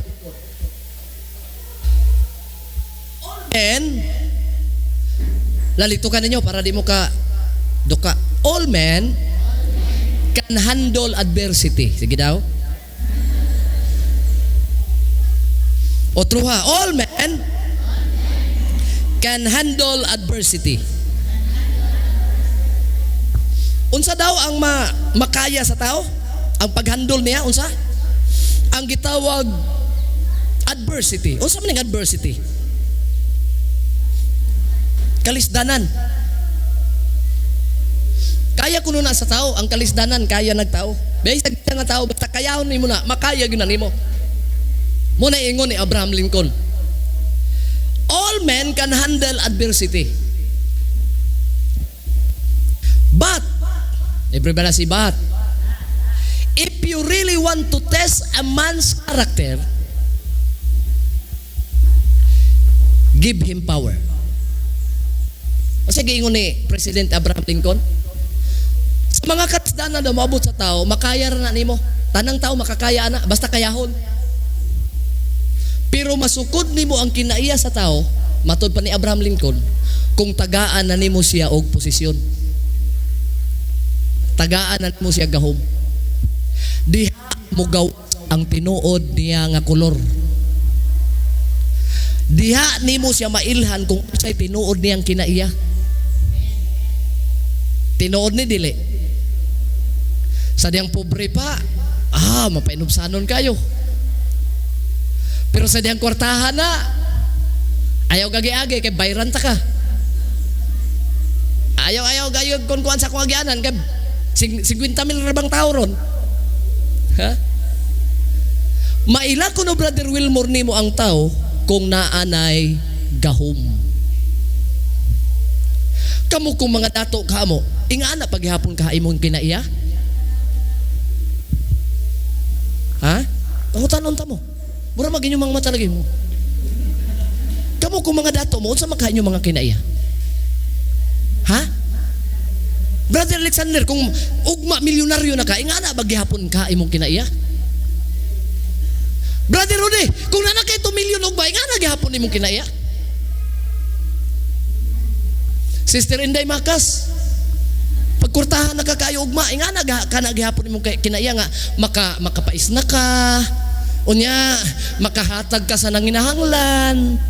And lalito ka ninyo para di mo ka duka. All men can handle adversity. Sige daw. Otro ha. All men can handle adversity. Unsa daw ang makaya sa tao? Ang paghandle niya, unsa? Ang gitawag adversity. Unsa man ang adversity? Kalisdanan. Kaya kuno na sa tao, ang kalisdanan kaya nagtao. Bisag nga tao basta kayahon nimo na, makaya gyud nimo. Muna ingon ni Abraham Lincoln. All men can handle adversity. But, everybody say but, if you really want to test a man's character, give him power. Kasi giingon ni President Abraham Lincoln, sa mga katsdanan na maabot sa tao, makaya na nimo. Tanang tao makakaya na, basta kayahon. Pero masukod nimo ang kinaiya sa tao, matod pa ni Abraham Lincoln, kung tagaan na nimo siya og posisyon. Tagaan na nimo siya gahom. Diha mo gaw ang tinuod niya nga kolor. Diha nimo siya mailhan kung unsay tinuod niyang kinaiya. Tinuod ni dili. Sa diyang pobre pa, mapainubsanon kayo. Pero sa diyang kwartahan na, ayaw gagi-agi, kay bayran ta ka. Ayaw gayog kung kuhan sa kuhagianan, kay 50 mil rabang tao ron. Ha? Maila ko no Brother Wilmore nimo ang tao kung naanay gahom. Kamu kung mga dato kamo, ingana paghihapon ka imong kinaiya? Ha? Pangutanon ta mo. Mura magin yung mga mata lagi mo. Kamu kung mga dato mo, unsa makain yung mga kinaiya? Ha? Brother Alexander, kung ugma milyonaryo na ka, ingana baghihapon ka imong kinaiya? Brother Rudy, kung nanakay 2 milyon ugma, ingana gihapon imong kinaiya? Sister Inday Makas, pagkurtahan na kakayo ugma, ingana ka na gihapon imong kinaiya nga makapais na ka, unya makahatag ka sa nanginahanglan.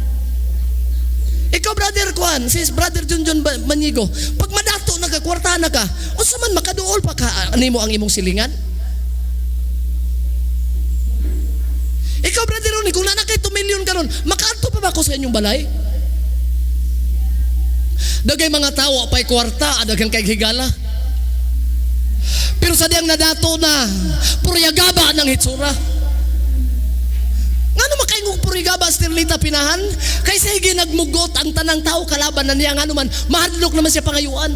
Ikaw Brother Kwan, sis Brother Junjun Manyigo, pag madato na ka, kwartahan na ka, unsa man makaduol pa ka nimo ang imong silingan? Ikaw Brother Ronnie, kung nanakay 2 milyon karon, makaadto pa ba ko sa inyong balay? Dagay mga tao pay kwarta, adagang kay higala. Pero sa diyang nadato na, puryagaba ng hitsura. Ngano makaingog purigaba Sterlita Pinahan? Kaysa higi nagmugot ang tanang tao kalaban na niya, ngano man mahadlok naman siya pangayuan.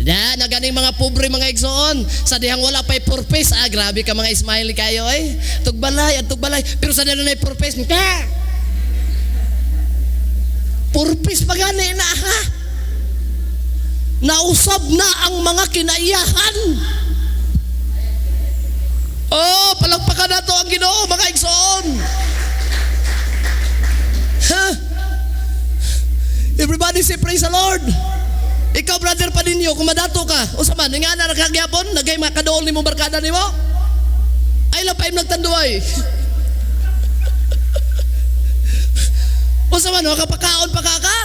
Naganing mga pobre mga igsoon, sa dihang wala pa'y purpose, grabe ka mga smiley kayo tugbalay at tugbalay, pero sa dihang na'y purpose, purpose pa gani na ha? Nausab na ang mga kinaiyahan. Palagpakan na to ang Ginoo mga igsoon. Everybody say praise the Lord. Ikaw Brother Padinyo, kung madato ka, usa man nga na nakagyapon, nagay makadool nimo barkada nimo. Ay lapay nagtanduay. Usa man makapakaon pa ka?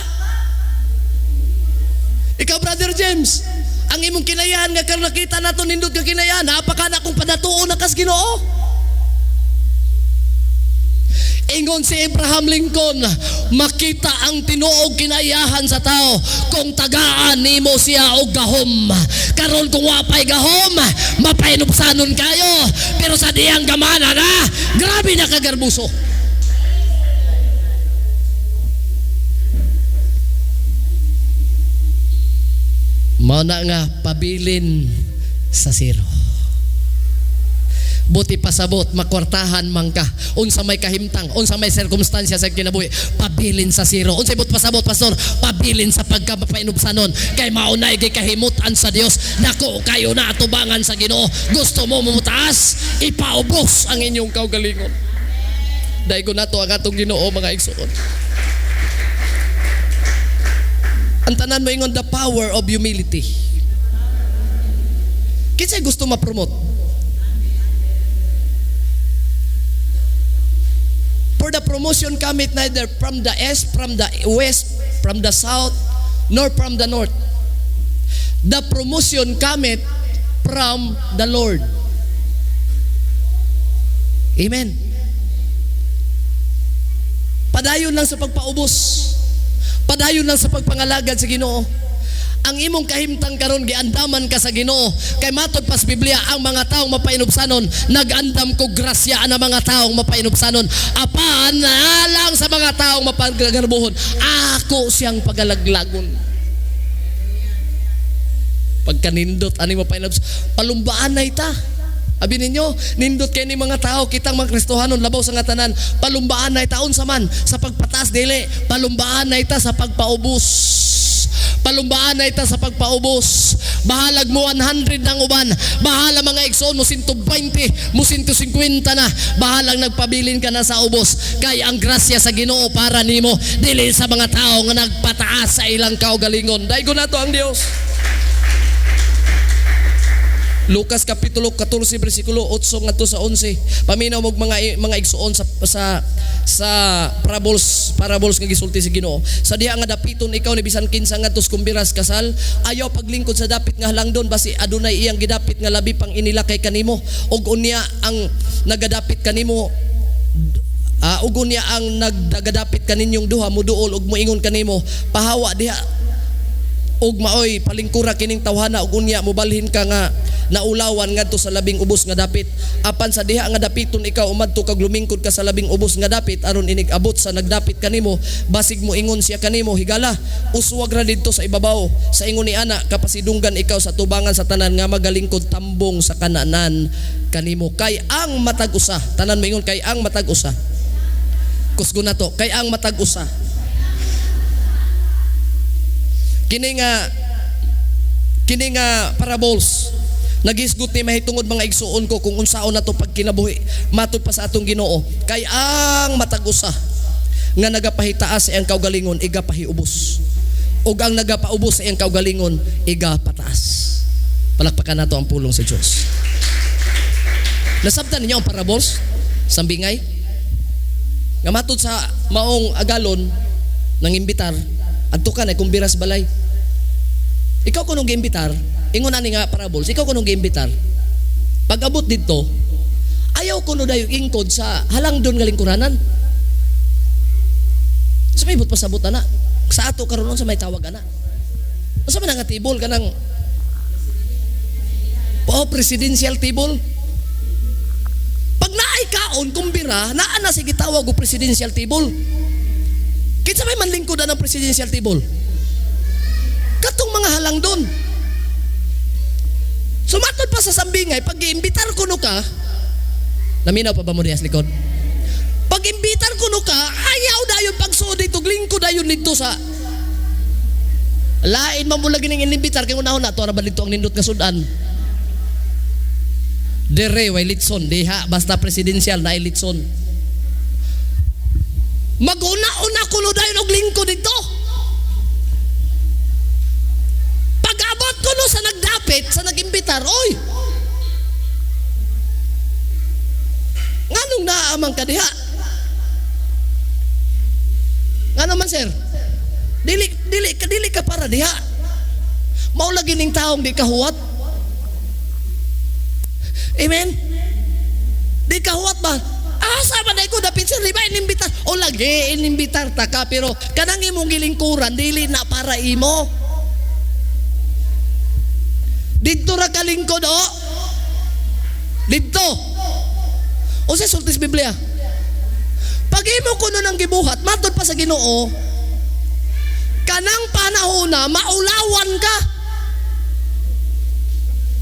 Ikaw Brother James, ang imong kinayahan nga karon nakita nato nindot ka kinayahan, napakana kung padatuon na kas Ginoo. Ingon si Abraham Lincoln, makita ang tinuog kinayahan sa tao kung tagaan nimo siya og gahom. Karon kung wapay gahom, mapainupsanon kayo. Pero sa diyang gamana na, grabe na kagarbuso. Mao na nga pabilin sa zero. Buti pasabot, makwartahan man ka, unsa may kahimtang, unsa may sirkumstansya sa kinabuhi, pabilin sa zero. Unsa ibot pasabot pastor, pabilin sa pagkapainubsanon, kay maunay kay kahimutan sa Dios. Nako kayo na atubangan sa Ginoo. Gusto mo mumutaas, ipaubos ang inyong kaugalingon. Dahil ko nato ang atong Ginoo mga igsoon. Ang tanan mo ingon, the power of humility. Kinsay gusto ma-promote? For the promotion cometh neither from the east, from the west, from the south, nor from the north. The promotion cometh from the Lord. Amen. Padayon lang sa pagpaubos. Padayon lang sa pagpangalagad sa Ginoo. ang imong kahimtang karon giandaman ka sa Ginoo. Kay matod pas Biblia, ang mga taong mapainubsanon, nagandam ko grasya ang mga taong mapainubsanon. Apan alang sa mga taong mapagarbuhon, ako siyang pagalaglagon. Pagkanindot ani mapainubsanon, palumbaan na ita. Abi ninyo, nindot kay ni mga tao kitang mga Kristohanon labaw sa nga tanan, palumbaan na itaon sa man sa pagpataas dili, palumbaan na ita sa pagpaubos. Palumbaan na ita sa pagpaubos. Bahalag mo 100 ng uban, bahala mga igsoon mo 120, mo 150 na, bahalang nagpabilin ka na sa ubos. Kay ang grasya sa Ginoo para nimo, dili sa mga tao nga nagpataas sa ilang kaugalingon. Daygo na to ang Dios. Lucas kapitulo 14 bersikulo 8 ngadto sa 11. Paminaw mo mga igsuon sa parables nga gisulti si Ginoo. Sa diha nga dapiton ikaw ni bisan kinsa ngadtos kumbiras kasal, ayaw paglingkod sa dapit nga halangdon basi adunay iyang gidapit nga labi pang inilakay kanimo, ug unya ang nagadapit kanimo ug unya ang nagdagadapit kaninyong duha muduol ug moingon kanimo, pahawa diha ug maoy palingkura kining tawhana, ug unya mobalhin ka nga naulawan ngadto sa labing ubos nga dapit. Apan sa diha nga dapiton ikaw umadto kag lumingkod ka sa labing ubos nga dapit aron inig abot sa nagdapit kanimo, basig mo ingon siya kanimo, higala uswag ra didto sa ibabaw. Sa ingon ni ana kapasidunggan ikaw sa tubangan sa tanan nga magalingkod tambong sa kananan kanimo. Kay ang matag usa, tanan mo ingon kay ang matag usa. Kusgo na to, kay ang matag usa. Kini nga parables nagisgot ni mahitungod mga igsuon ko kung unsaon na to pagkinabuhi matod pa sa atong Ginoo. Kay ang matag-usa nga nagapahitaas sa iyang kaugalingon igapahiubos, ug ang nagapaubos sa iyang kaugalingon igapataas. Palakpakan nato ang pulong sa Dios. Nasabtan ninyo ang parables sambingay nga matod sa maong agalon nang imbitar adto ka na kumbiras balay. Ikaw kunong giimbitar, ingon ani nga parables, ikaw kunong giimbitar. Pag abot didto, ayaw kuno dayo ingkod sa halangdon nga lingkuranan. Sa may but pasabot ana. Sa ato karon sa may tawag ana. Unsa man nga table kanang presidential table? Pag naay kaon kumbira, naa na sige tawag og presidential table. Kinsa may manlingkod ang presidential table? Katong mga halang doon. Sumatod pa sa sambingay, pag iimbitar ko no ka, naminaw pa ba mo dias likod? Pag imbitar ko no ka, ayaw dayon pagsuod dito, lingkod dayon dito sa lain man mo lagi ning inimbitar kay unahon na to ra ba dito ang nindot nga sudan. Dere way litson, diha basta presidential na litson. Maguna-una kuno dayon og lingkod dito. Pag-abot kuno sa nagdapit, sa nagimbitar, oy. Nganong naamang ka diha? Ngano man sir? Dili ka para diha. Mao lagi ning taong di kahuwat. Amen. Di kahuwat ba? Asa man ko dapit sir, di ba inimbitar? O lagi inimbitar ta ka, pero kanang imong gilingkuran dili na para imo. Dito ra kalingkod o. Dito. O sa sultis Biblia. Pag imo kuno nang gibuhat, matod pa sa Ginoo, kanang panahon na maulawan ka.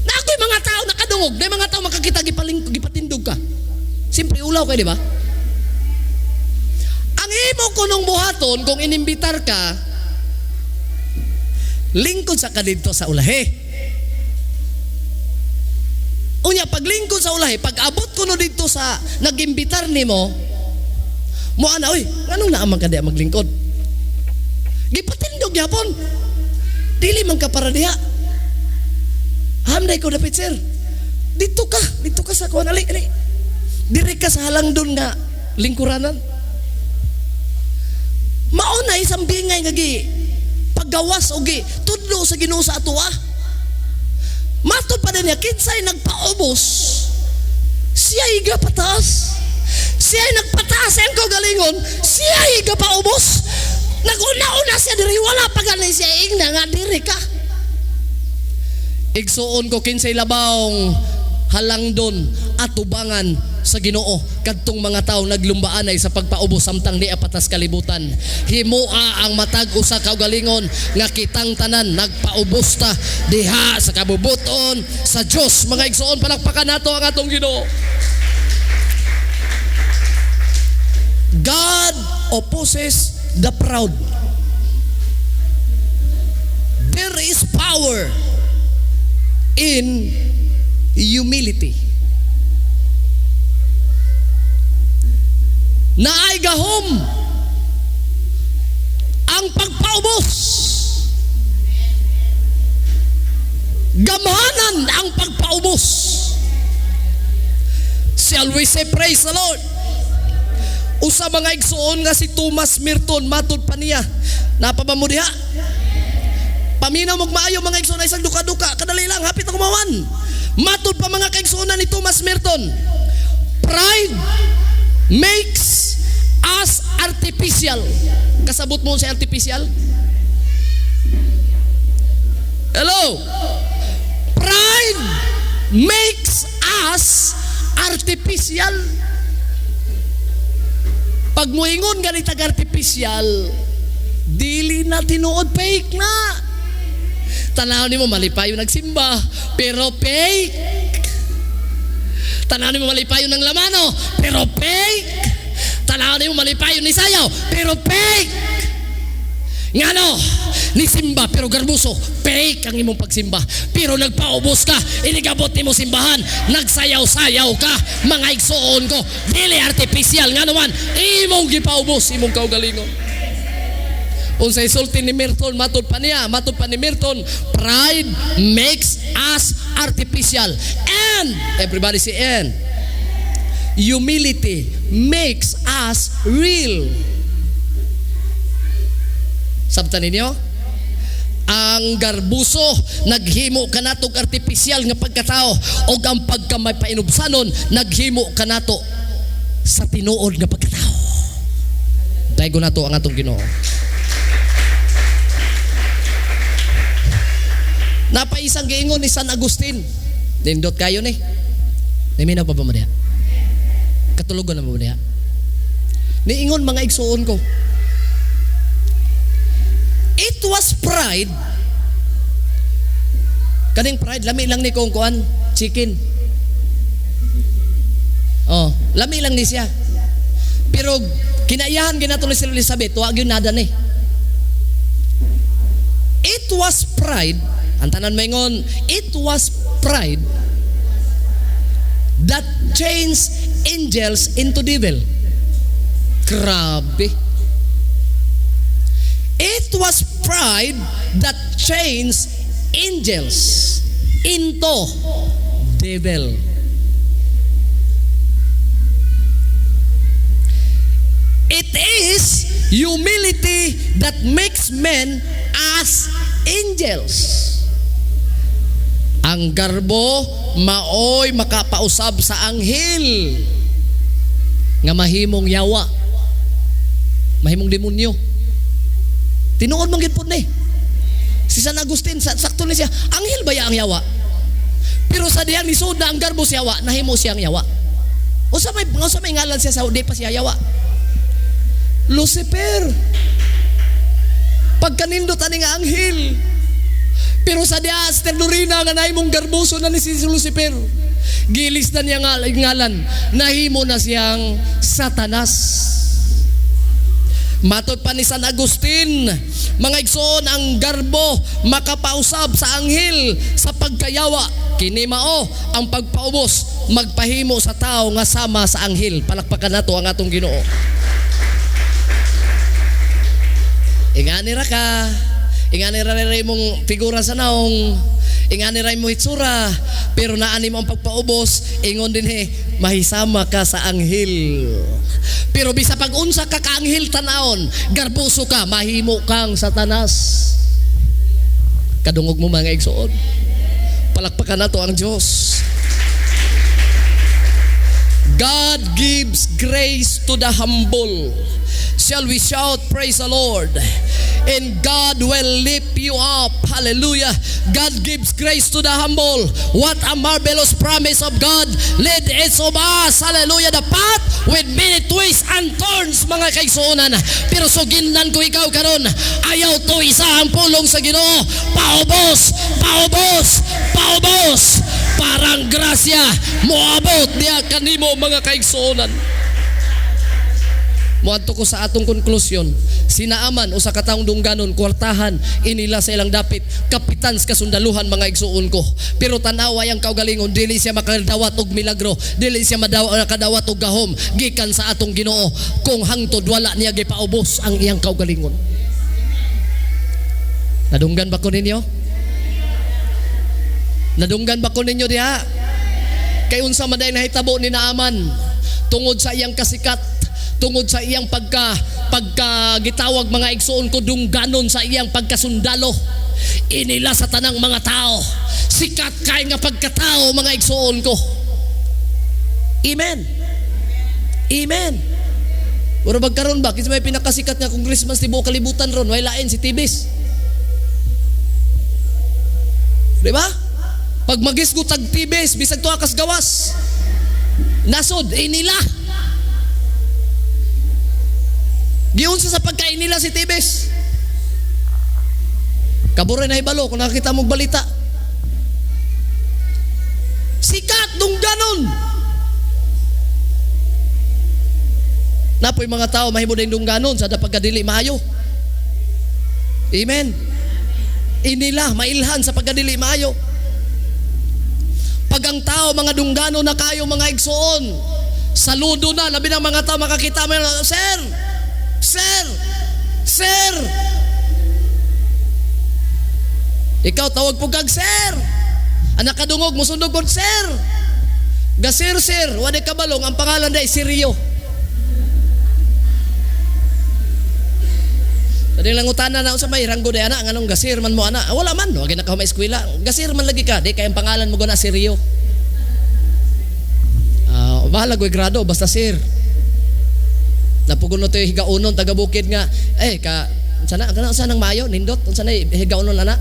Na ako'y mga tao nakadungog, na mga tao makakita gipatindog ka. Simpre ulaw kay, di ba? Ang imo kunong buhaton kung inimbitar ka, lingkod sa kadito sa ulahe. Unya paglingkod sa ulahe, pag abot kuno dito sa nagimbitar nimo, mo ana oy, nganong naamang ka diha maglingkod? Gipatindog gyapon. Dili man ka para diha. Hamday ko dapit sir. Dito ka sa kuan ali. Diri ka sa halangdon nga lingkuranan. Mauna isang bingay nga gi paggawas o gi tudlo sa Ginoo sa atoa. Matod pa din niya, kinsay nagpaubos, siya higa pataas. Siya nagpataas ang kaugalingon, siya higa paubos. Naguna-una siya diri, wala pa ganay siya ingna nga diri ka. Igsuon ko kinsay labawng halangdon at tubangan sa Ginoo kadtong mga tawo naglumbaanay sa pagpaubos samtang di apatas kalibutan. Himoa ang matag usa ka galingon nga kitang tanan nagpaubos ta diha sa kabubuton sa Dios. Mga igsoon, palakpakan nato ang atong Ginoo. God opposes the proud. There is power in humility. Naay gahom ang pagpaubos. Gamhanan ang pagpaubos. Shall we say praise the Lord? Usa mga igsuon nga si Thomas Merton matud pa niya. Napaba mo diha? Paminaw mong maayo mga igsuon isang duka-duka. Kadali lang, hapit ako mawan. Matud pa mga kaigsuonan ni Thomas Merton. Pride makes us artificial. Kasabot mo sa artificial? Hello? Pride makes us artificial. Pag moingon ganit ag artificial, dili na tinuod, fake na. Tanaw ni mo malipayo nagsimba, pero fake. Tanaw ni mo malipayo ng lamano, pero fake. Tanaw ni mo malipayo ni sayaw, pero fake. Ngano, ni simba pero garbuso, fake ang imong pagsimba. Pero nagpaubos ka, inigabot ni mo simbahan, nagsayaw-sayaw ka, mga igsuon ko, dili artificial. Ngano man, imong gipaubos, imong kaugalingon. Unsay sulti ni Merton, matod pa ni Merton, pride makes us artificial. And, everybody say and, humility makes us real. Sabtan ninyo? Ang garbuso naghimo kanatog artificial nga pagkatao, o ang pagkamay painubsanon naghimo kanato sa tinuod nga pagkatao. Daigo nato ang atong Ginoo. Napaisang giingon ni San Agustin. Nindot kayo ni. Naminaw pa ba mo diha? Katulugan na mo diha? Niingon mga igsuon ko. It was pride. Kaning pride, lami lang ni kong kuan, chicken. Oh, lami lang ni siya. Pero kinaiyahan ginatuloy si Elizabeth, wag yun nada ni. It was pride. Ang tanan maingon, it was pride that changed angels into devil. Grabe. It was pride that changed angels into devil. It is humility that makes men as angels. Ang garbo maoy makapausab sa anghel nga mahimong yawa, mahimong demonyo. Tinuod man gid pud ni si San Agustin, sakto ni siya, anghel ba ang yawa? Pero sa diyan ni suda ang garbo siya yawa, nahimo siyang yawa. Usa may ngalan siya sa di pa siya yawa. Lucifer. Pagkanindot ani nga anghel. Pero sa diya terdurina nga nahimong garboso na ni si Lucifer. Gilis na niya ngalan, nahimo na siyang Satanas. Matod pa ni San Agustin, mga igsoon, ang garbo makapausab sa anghel sa pagkayawa. Kini mao ang pagpaubos, magpahimo sa tao nga sama sa anghel. Palakpakan nato ang atong Ginoo. Ingani ra ka, ingani ra mong figura sa naong, ingani ra mo hitsura, pero naani mo ang pagpaubos, ingon din mahisama ka sa anghel. Pero bisa pag unsa ka kaanghel tanawon, garbuso ka, mahimo kang Satanas. Kadungog mo mga igsoon. Palakpakan nato ang Diyos. God gives grace to the humble. Shall we shout praise the Lord? And God will lift you up. Hallelujah. God gives grace to the humble. What a marvelous promise of God. Lead each of us, hallelujah, the path with many twists and turns, mga kaigsuonan. Pero sugindan ko ikaw karon, ayaw to isa ang pulong sa Ginoo. Paubos, paubos, paubos. Parang grasya moabot diya kanimo, mga kaigsuonan. Muadto ko sa atong konklusyon. Sinaaman o sa kataong dungganon, kwartahan, inila sa ilang dapit, kapitan sa kasundaluhan, mga igsuon ko. Pero tanaway ang kaugalingon, dili siya makadawat og milagro, dili siya makadawat og gahom gikan sa atong Ginoo kung hangtod wala niya gipaubos ang iyang kaugalingon. Nadunggan ba ko ninyo? Nadunggan ba ko ninyo diha? Kay unsa man day nahitabo ni Naaman tungod sa iyang kasikat, tungod sa iyang pagkagitawag, mga igsuon ko, dungganon sa iyang pagkasundalo, inila sa tanang mga tao, sikat kay nga pagkatao, mga igsuon ko. Amen. Amen. Pero magkaroon ba kasi may pinakasikat nga congressman sa tibuok kalibutan ron, way lain si Tibis, di ba? Pag magisgot tag Tibis bisag tuwa kas gawas nasod, inila. Giunsa sa pagkain nila si Tibes. Kaburay na ibalo kung nakita mong balita. Sikat nung ganon. Napoy mga tao mahimo din nung ganon sa pagkadili maayo. Amen. Inila mailhan sa pagkadili maayo. Pag ang tao mga dunggano na kayo, mga igsoon, saludo na labi ng mga tao makakita mo, sir, sir, sir. Ikaw tawag po kag sir. Anak kadungog musundog ko sir. Gasir sir, wala kabalong ang pangalan day si Rio. Tadi lang utana na sa may ranggo day ana nganong gasir man mo ana. Wala man no, agi na ka may eskwela. Gasir man lagi ka, di kay ang pangalan mo guna si Rio. Bahala goy grado basta sir. Napugon no to higaunon taga bukid nga ka sana nang maayo nindot unsa na higaunon ana.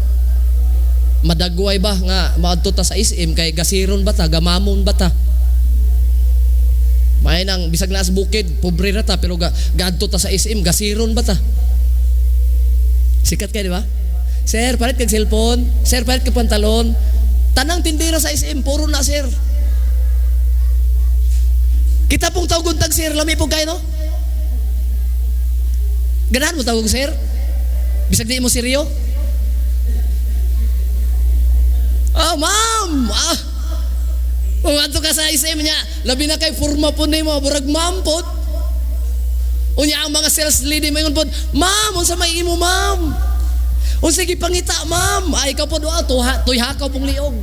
Madagway ba nga maadto ta sa SM kay gasiron ba ta, gamamon ba ta? May nang bisag na sa bukid pobre ra ta pero gaadto ta sa SM gasiron ba ta? Sikat kay di ba? Sir, palit kag cellphone, sir palit kag pantalon. Tanang tindera sa SM puro na sir. Kita pong tawgon tag sir, lami po kayo no? Ganahan mo tawag sir? Bisag di mo si Rio? Ma'am! Kung ato ka sa SM niya, labi na kay forma po na mo, burag ma'am po. Unya ang mga sales lady mo yun po, ma'am, unsa may imo ma'am? Unsa gipangita ma'am? Ay ikaw po doa, tuy hakaw pong liog.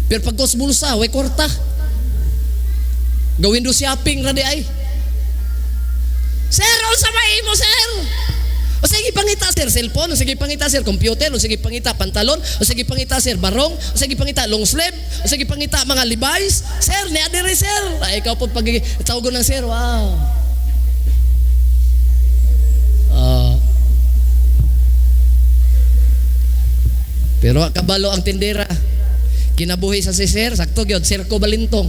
Pero pag kos bulsa, way kwarta. Gawin do shopping ra di ay. Sir, unsa may imo sir? O sige pangita sir cellphone, o sige pangita sir computer, o sige pangita pantalon, o sige pangita sir barong, o sige pangita long sleeve, o sige pangita mga Levi's. Sir, ni adire sir. Ay ikaw po pag tawagon ng sir, wow. Pero kabalo ang tindera. Kinabuhi sa si sir, sakto gyud sir ko balintong.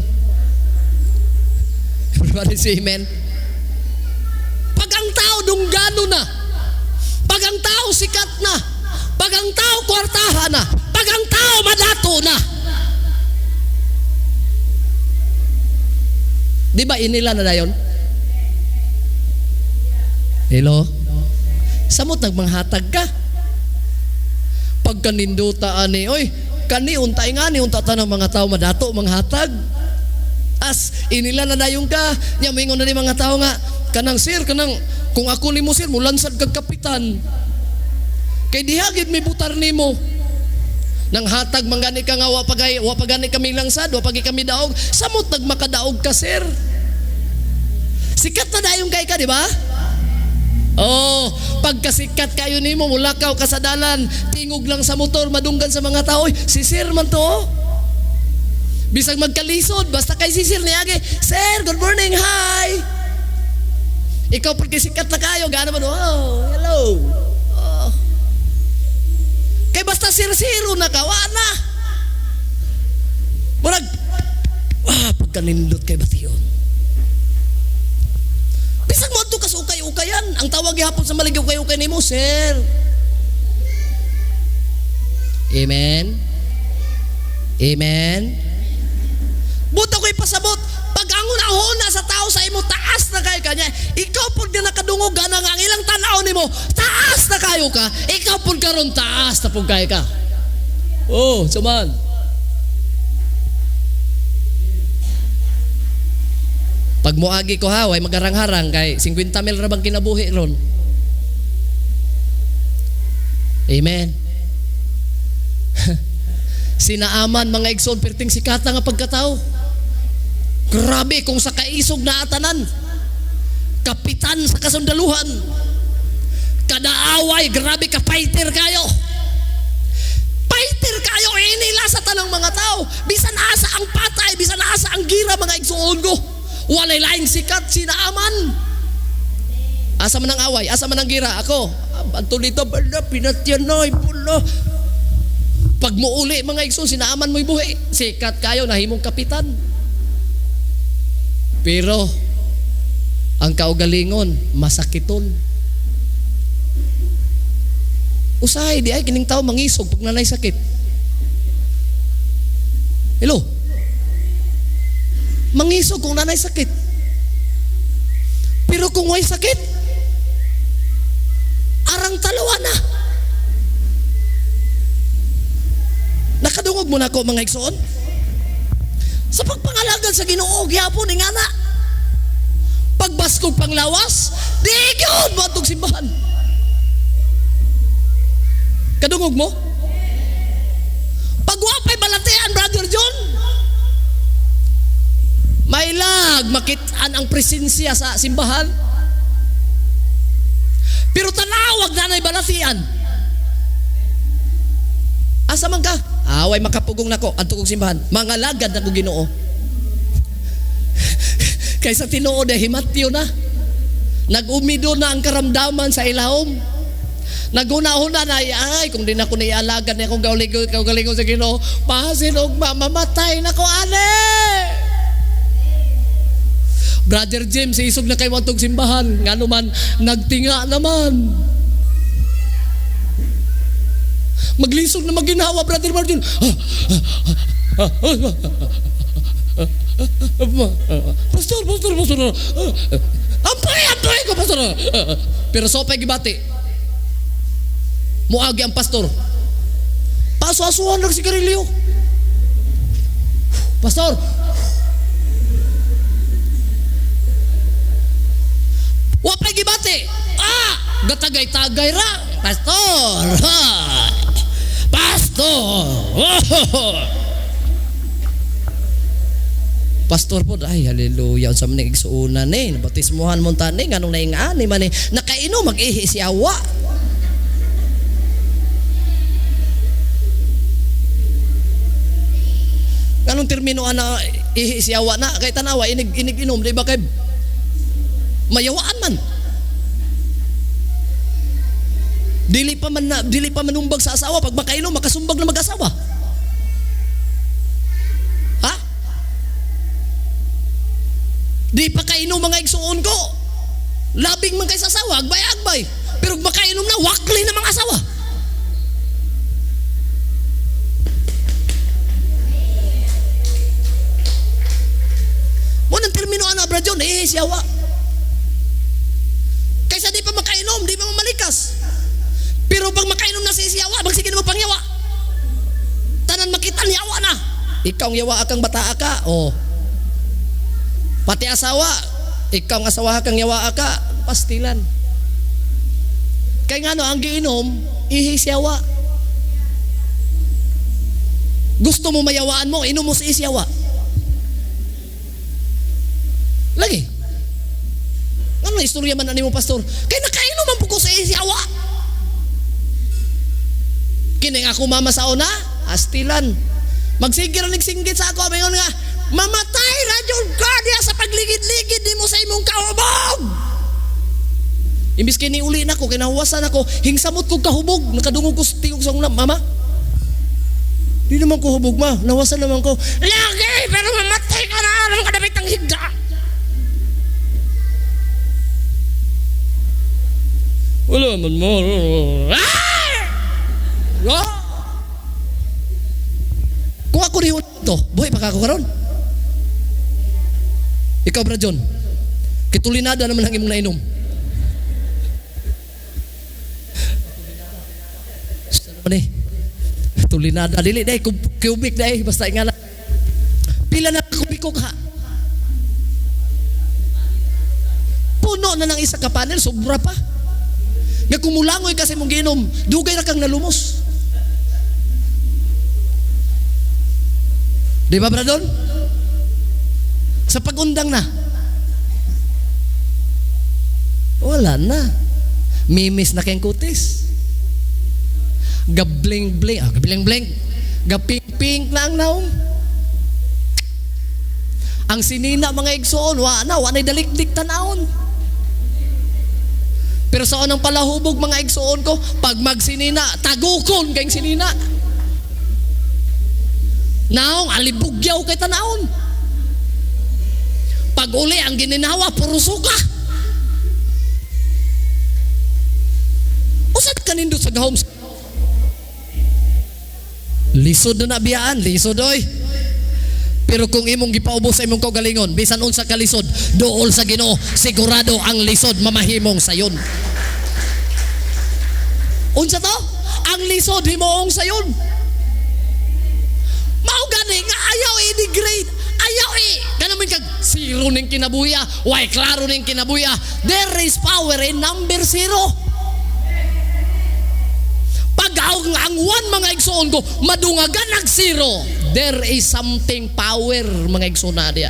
Everybody say amen. Pag ang tao dunggano na, pag ang tao sikat na, pag ang tao kwartahan na, pag ang tao madato na, di ba inila na dayon? Hello? Samot nagmanghatag ka. Pag kaninduta ani, oy, kani untay nga ni unta tanang mga tao madato manghatag. As inila na dayon ka, nya moingon na ni mga tao nga, kanang sir, kanang kung ako nimo sir, mulansad kag kapitan. Kay diha gid mi butar nimo. Nang hatag mangani ka nga wa pagani kami langsad, wa pagi kami daog. Samot nagmakadaog ka sir. Sikat na dayon kay ka, di ba? Oh, pagkasikat kayo nimo, mulakaw ka sa dalan, tingog lang sa motor, madunggan sa mga tao, si sir man to. Bisag magkalisod, basta kay si sir niya, sir, good morning, hi. Ikaw pag sikat na kayo, gana man, oh, hello. Oh. Kay basta sir-siro na kawa na. Murag, pagkanindot kay batiyon. Bisag mo ito kas ukay-ukayan. Ang tawag yapon sa maligi ukay-ukay ni mo, sir. Amen? Amen? Buta ko'y pasabot. Pag ang una sa tao sa imo, taas na kayo kanya. Ikaw po na nakadungog na ang ilang tanaw ni mo, taas na kayo ka. Ikaw po karon taas na po kayo ka. Oh, suman. Pag muagi ko ha, way magarang-harang kay 50 mil ra bang kinabuhi ron. Amen. Sinaaman mga igsoon perting sikata nga pagkatao. Grabe kung sa kaisog na atanan. Kapitan sa kasundaluhan. Kadaaway, grabe ka fighter kayo. Fighter kayo inila sa tanang mga tao. Bisan asa ang patay, bisan asa ang gira mga igsoon ko. Walay laing sikat, sinaaman. Asa man ang away, asa man ang gira. Ako, banto dito, pinatyan na, ipulo. Pag muuli mga igsoon, sinaaman mo'y buhi. Sikat kayo, nahimong kapitan. Pero, ang kaugalingon, masakiton. Usahay, di ay, kining tao mangisog pag nanay sakit. Hello? Mangisog kung nanay sakit. Pero kung may sakit, arang talawa na. Nakadungog mo na ako mga igsoon. Sa pagpangalagan sa Ginoo, gyapon nga na. Pagbaskog panglawas, di gyud mo atong simbahan. Kadungog mo? Pagwapay balatian, Brother John. May lag, makitaan ang presensya sa simbahan. Pero tanawag na na'y balatian. Asa man ka? Away makapugong nako adto kong simbahan. Mga lagad na ko Ginoo. Kaysa tinuod ay himatyo na. Nag-umido na ang karamdaman sa ilahom. Naguna-una na ay kung di na ko naialagan na akong galingon sa Ginoo, pahasin og mamamatay na ko ane. Brother James, isog na kay watong simbahan. Nga naman, nagtinga naman. Maglisog na maginawa, Brother Martin. Pastor. Ampay ko, Pastor. Pero sopay gibati. Muagi ang pastor. Paso-asuhan lang si Garilio. Pastor, wapay gibati. Gatagay-tagay ra. Pastor. Pastor po, ay haleluya. Sa maning igsuunan nabatismuhan mo tani nganong naingani man nakainom mag-ihi si awa. Nganong termino ana ihi si awa na kay tanawa inig inom di ba kay mayawaan man. Dili pa manumbag sa asawa pag makainom makasumbag na mag-asawa. Ha? Di pa kainom mga igsuon ko. Labing man kay sa asawa, agbay-agbay. Pero makainom na wakli na mga asawa. Mo nang termino ana bra John siyawa. Kaysa di pa makainom, di pa mamalikas. Pero pag makainom na si siyawa, magsige na mo pang yawa. Tanan makita ni yawa na. Ikaw ang yawa akang bata ka. Oh. Pati asawa, ikaw ang asawa kang yawa ka, pastilan. Kaya nga no, ang giinom, ihi siyawa. Gusto mo mayawaan mo, inom mo si siyawa. Lagi. Ano istorya man ani mo pastor? Kaya nakainom ang puko sa siyawa. Kining ako mama sa una, astilan. Magsigir nagsinggit sa ako, mayon nga, mamatay ra jud ka diya sa pagligid-ligid nimo sa imong kaubog. Imbis kini uli na ko, kinahuwasan ako, hingsamot ko kahubog, nakadungog ko sa tingog sa una, mama. Di naman ko hubog, ma. Nawasan naman ko. Lagi, pero mamatay ka na, alam ka dapat ang higda. Wala man mo. Kung ako rin ito, buhay pa ako karon. Ikaw, Brad John, kitulinada naman ang imong nainom. Tulinada dili day kubik day basta ingana pila na kubiko ka puno na ng isa ka panel sobra pa nga kumulangoy kasi mong giinom dugay na kang nalumos di ba Bradon sa pagundang na wala na mimis na kayong kutis gabling-bling, gabling-bling, gaping-pink na ang naong. Ang sinina mga igsoon, wanay dalikdik tanaon. Pero sa unang palahubog mga igsoon ko, pag magsinina, tagukon kayong sinina. Naong, alibugyaw kay tanaon. Pag uli ang gininawa, puro suka. Usad ka nindot sa gahom. Lisod na nabiyaan, lisod oy. Pero kung imong gipaubos sa imong kaugalingon, bisan unsa ka lisod, dool sa Ginoo, sigurado ang lisod mamahimong sayon. Unsa to? Ang lisod himuong sayon. Mao gani nga ayaw i-degrade, ayaw kanamin kag zero ning kinabuya, why klaro ning kinabuya. There is power in number 0. Ang one mga igsoon ko madungagan nag zero, there is something power mga igsoon na diya.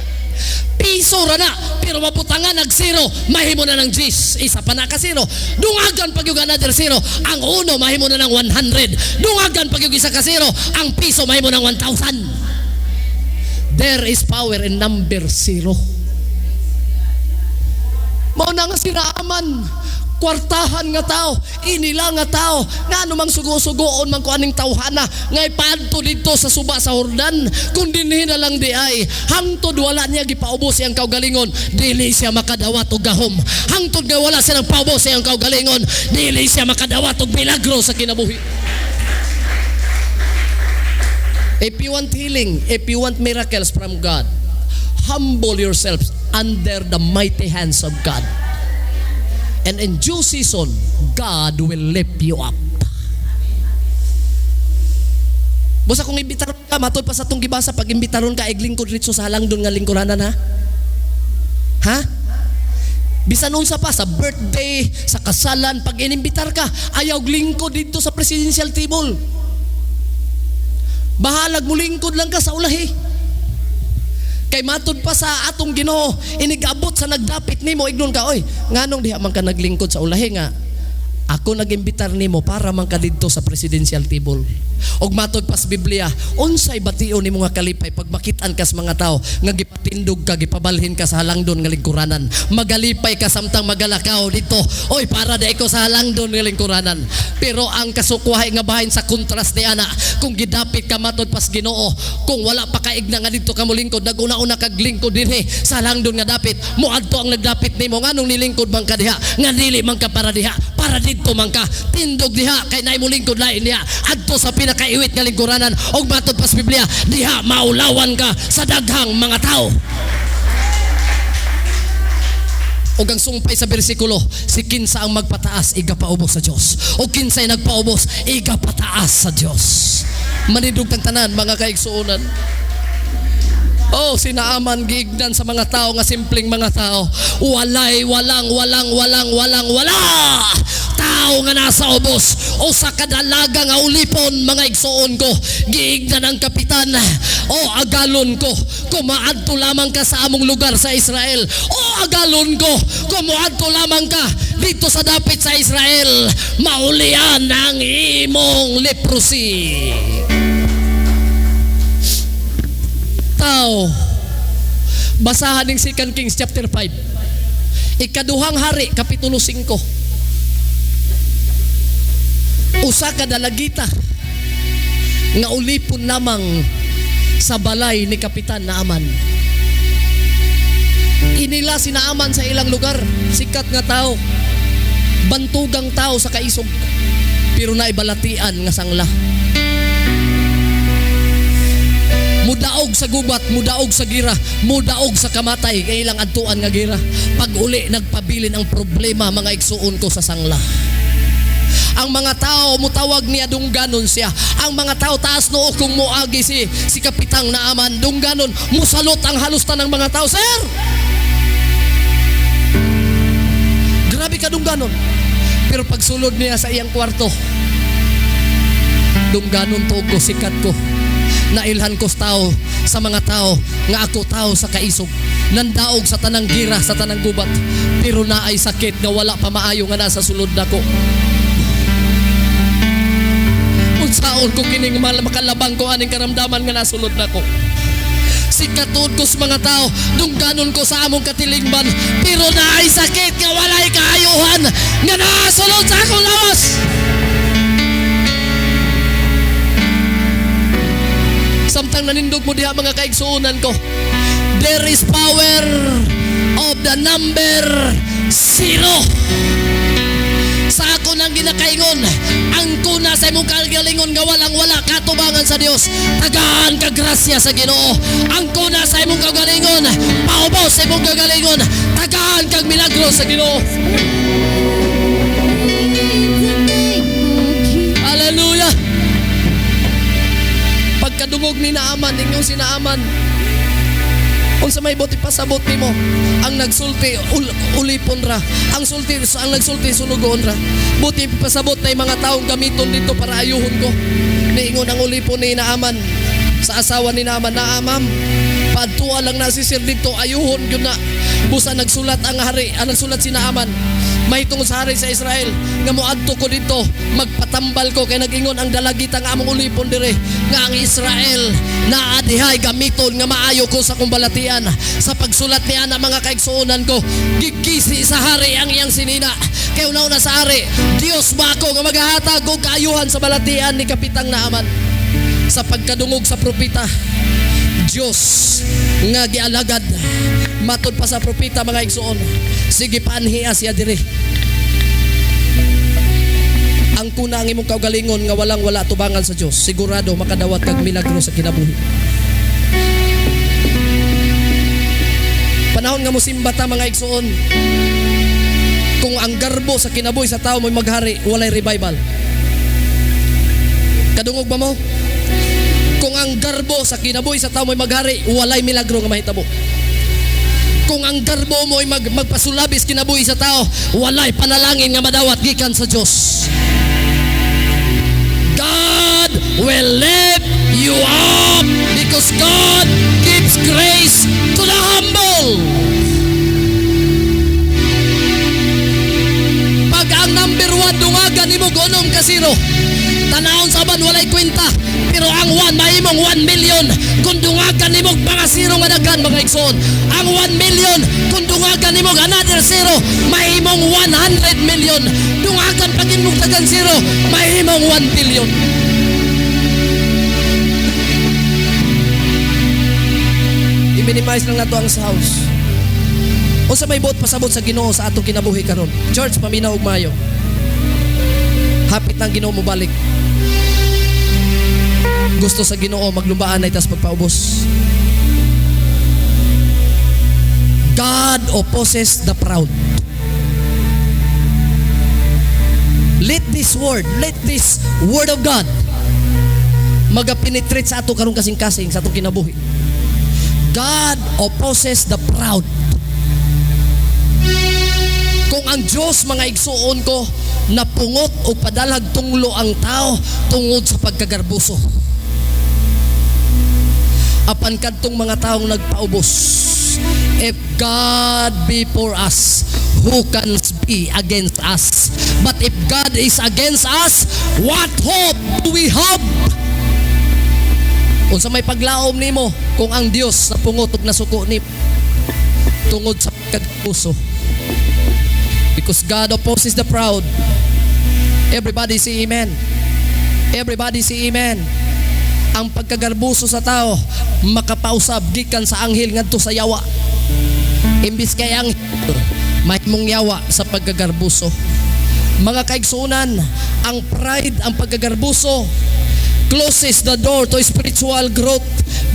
Piso ra na pero maputangan nag zero, mahimo na ng 10, isa pa na ka zero. Dungagan pag yung another zero, ang uno mahimo na ng 100. Dungagan pag yung isa ka zero, ang piso mahimo ng 1,000. There is power in number 0. Mao na nga siraaman kwartahan nga tao, inila nga tao, nga anumang sugo-sugoon man ko aning tawhana, nga ipadto dito sa suba sa Hordan, kung dinhi na lang di ay, hangtod wala niya gipaubos siyang kaugalingon, dili siya makadawat og gahom. Hangtod nga wala siya nang paubos siyang kaugalingon, dili siya makadawat og milagro sa kinabuhi. If you want healing, if you want miracles from God, humble yourselves under the mighty hands of God. And in due season, God will lift you up. Busa kung imbitaron ka, matod pa sa itong gibasa, pag imbitaron ka, iglingkod ritso sa halang doon nga lingkuranan, ha? Ha? Bisan unsa pa, sa birthday, sa kasalan, pag inimbitar ka, ayaw lingkod dito sa presidential table. Bahalag mo lingkod lang ka sa ulahi. Kay matod pa sa atong Ginoo, inigabot sa nagdapit nimo, ignon ka, oy, nganong diha man ka naglingkod sa ulahi nga, ako nag-imbitar nimo para man ka didto sa presidential table. Og matod pa sa Biblia, unsay bation nimo nga kalipay pag makitaan ka sa mga tao nga gipatindog ka, gipabalhin ka sa halangdon nga lingkuranan. Magalipay ka samtang magalakaw dito, oy, para di ko sa halangdon nga lingkuranan. Pero ang kasukwahay nga bahin sa kontrast ni ana, kung gidapit ka matod pas Ginoo, kung wala pa kaigna nga dito ka mo lingkod, naguna-una kag lingkod dinhi sa halangdon nga dapit, moadto ang nagdapit nimo, nganong nilingkod man ka diha, nga dili man ka para diha, para dito man ka, tindog diha kay naay mo lingkod lain diha, adto sa pinakaiwit nga lingkuranan, og matod pas Biblia, diha maulawan ka sa daghang mga tao. Og ang sumpay sa bersikulo, si kinsa ang magpataas, igapaubos sa Dios. O kinsay nagpaubos, igapataas sa Dios. Manidog tang tanan mga kaigsuonan. Oh, sinaaman giignan sa mga tao nga simpleng mga tao. Walang wala. Tao nga nasa ubos o sa kadalaga nga ulipon mga igsuon ko. Giignan ang kapitan. O agalon ko, kumaadto lamang ka sa among lugar sa Israel. O agalon ko, kumuadto lamang ka dito sa dapit sa Israel. Maulian ang imong leprosy. Tao, basahan ng 2 Kings chapter 5, ikaduhang hari, kapitulo 5. Usa ka dalagita nga ulipon lamang sa balay ni Kapitan Naaman. Inila si Naaman sa ilang lugar, sikat nga tao, bantugang tao sa kaisog, pero naibalatian nga sangla. Mudaog sa gubat, mudaog sa gira, mudaog sa kamatay, kay ilang adtuan nga gira. Pag uli nagpabilin ang problema, mga igsuon ko, sa sangla. Ang mga tao mutawag niya dungganon siya. Ang mga tao taas noo kung muagi si Kapitang Naaman, dungganon, musalot ang halusta ng mga tao. Sir! Grabe ka dungganon. Pero pagsulod niya sa iyang kwarto, dungganon to ko, sikat ko. Nailhan ko tao sa mga tao nga ako tao sa kaisog, nandaog sa tanang gira, sa tanang gubat, pero naay sakit nga wala pa maayo nga nasa sulod nako. Unsaon ko kining makalabang ko aning karamdaman nga nasulod nako. Sikatod ko sa mga tao, dungganon ko sa among katilingban, pero naay sakit nga walay kaayuhan nga nasulod sa akong lawas. Samtang nanindog mo diha, mga kaigsuunan ko, there is power of the number 0. Sa ako nang ginakaingon, ang kuna sa imong kagalingon nga walang-wala katubangan sa Dios, tagaan ka grasya sa Ginoo. Ang kuna sa imong kagalingon, paubos sa imong kagalingon, tagaan kag milagro sa Ginoo. Hallelujah. Pagkadungog ni Naaman, inyong si Naaman, kung sa may buti pasabot nimo, ang nagsulti ulipon ra, ang nagsulti sunugon ra. Buti pasabot na yung mga taong gamiton dito para ayuhon ko. Niingon ang ulipon ni Naaman sa asawa ni Naaman, Naamam, padtua lang na si sir dito, ayuhon yun na. Busa nagsulat ang hari, nagsulat si Naaman, mahitungod sa hari sa Israel, nga moadto ko dito, magpatambal ko, kay nagingon ang dalagita nga among ulipon dire, nga ang Israel naadihay gamiton nga maayo ko sa kumbalatian. Sa pagsulat niya na, mga kaigsuunan ko, gigisi sa hari ang iyang sinina. Kaya una sa hari, Dios ba ako nga maghahatag og kaayuhan sa balatian ni Kapitang Naaman. Sa pagkadungog sa propeta, Dios nga gialagad, matod pa sa propeta, mga igsuon, sige paanhiya siya dire. Ang kuna ang imong kaugalingon nga walang-wala tubangan sa Dios, sigurado makadawat kag milagro sa kinabuhi. Panahon nga mosimba ta, mga igsuon, kung ang garbo sa kinabuhi sa tao mo'y maghari, walay revival. Kadungog ba mo? Kung ang garbo sa kinabuhi sa tao mo'y maghari, walay milagro nga mahitabo. Kung ang garbo mo'y magpasulabis kinabuhi sa tao, walay panalangin nga madawat gikan sa Dios. God will lift you up because God gives grace to the humble. Pag ang number 1 dungagan nimo gonom ka 0, tanawon sa ban walay kwenta, pero ang 1 mahimong 1 million kung dungagan nimo mga 0 nga daghan, mga igsoon. Ang 1 million kung dungagan nimo another 0, mahimong 100 million. Dungagan pagin mo daghan 0, mahimong 1 billion. I-minimize lang nato ang sa house. O sa may buot pasabot sa Ginoo sa atong kinabuhi karon. Church, paminaw og maayo. Hapit ang Ginoo mo balik. Gusto sa Ginoo maglumbaan na itas pagpaubos. God opposes the proud. Let this word of God magapenetrate sa ato karong kasing-kasing sa atong kinabuhi. God opposes the proud. Kung ang Diyos, mga igsuon ko, napungot o padalag tunglo ang tao tungod sa pagkagarbuso, apan kadtong mga taong nagpaubos, if God be for us, who can be against us? But if God is against us, what hope do we have? Kung sa may paglaom nimo, kung ang Dios napungot ug nasuko ni tungod sa pagkagarbuso, because God opposes the proud. Everybody say amen. Everybody say amen. Ang pagkagarbuso sa tao makapausab gikan sa anghel ngadto sa yawa. Imbis kay ang mahimong yawa sa pagkagarbuso. Mga kaigsunan, ang pride, ang pagkagarbuso closes the door to spiritual growth,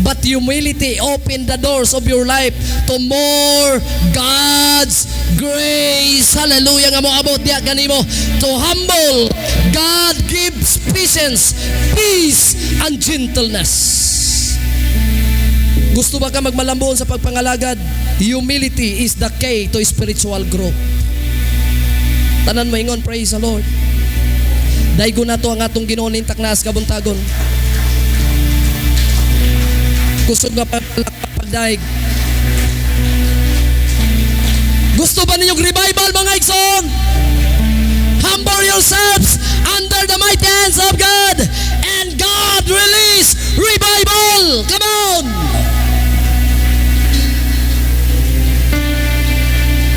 but humility open the doors of your life to more God's grace. Hallelujah. Nga mo abot diya kanimo. To humble, God gives patience, peace, and gentleness. Gusto ba ka magmalambon sa pagpangalagad? Humility is the key to spiritual growth. Tanan mo ingon, praise the Lord. Daigo na to ang atong Ginoo ning taknas kabuntagon. Kusog nga pagdaig. Gusto ba ninyong revival, mga igsoon? Humble yourselves under the mighty hands of God, and God release revival. Come on!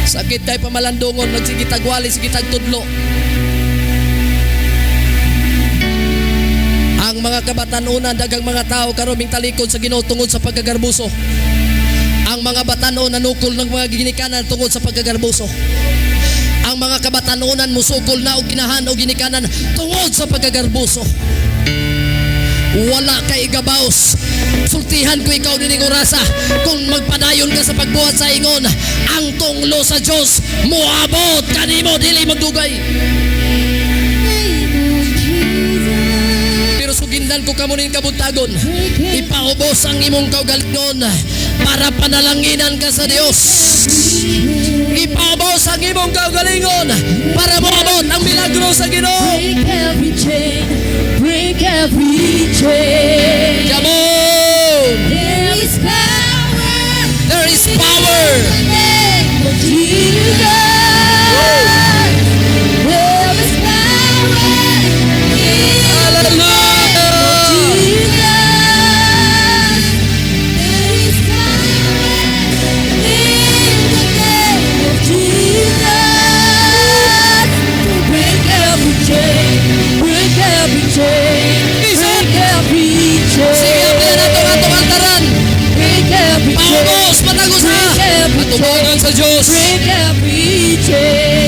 Sakit kay pamalandungon, nagsigitagwali, sigitagtudlo. Ang mga kabatanunan, dagang mga tao karuming talikod sa Ginoo tungod sa pagkagarbuso. Ang mga batanon nanukol ng mga ginikanan tungod sa pagkagarbuso. Ang mga kabatanunan musukol na o ginahan o ginikanan tungod sa pagkagarbuso. Wala kay igabaos. Sultihan ko ikaw dining orasa. Kung magpadayon ka sa pagbuhat sa ingon, ang tunglo sa Dios moabot kanimo dili magdugay. Sugindan ko kamo ning kabuntagon, ipaubos ang imong kaugalingon para panalanginan ka sa Dios. Ipaubos ang imong kaugalingon para moabot ang milagro sa Ginoo. Break every chain, break every chain. Come on! There is power. There is power. In the name of Jesus. There is power. Hallelujah! Paubos, patagos na. Matubangan sa Diyos. Break every chain.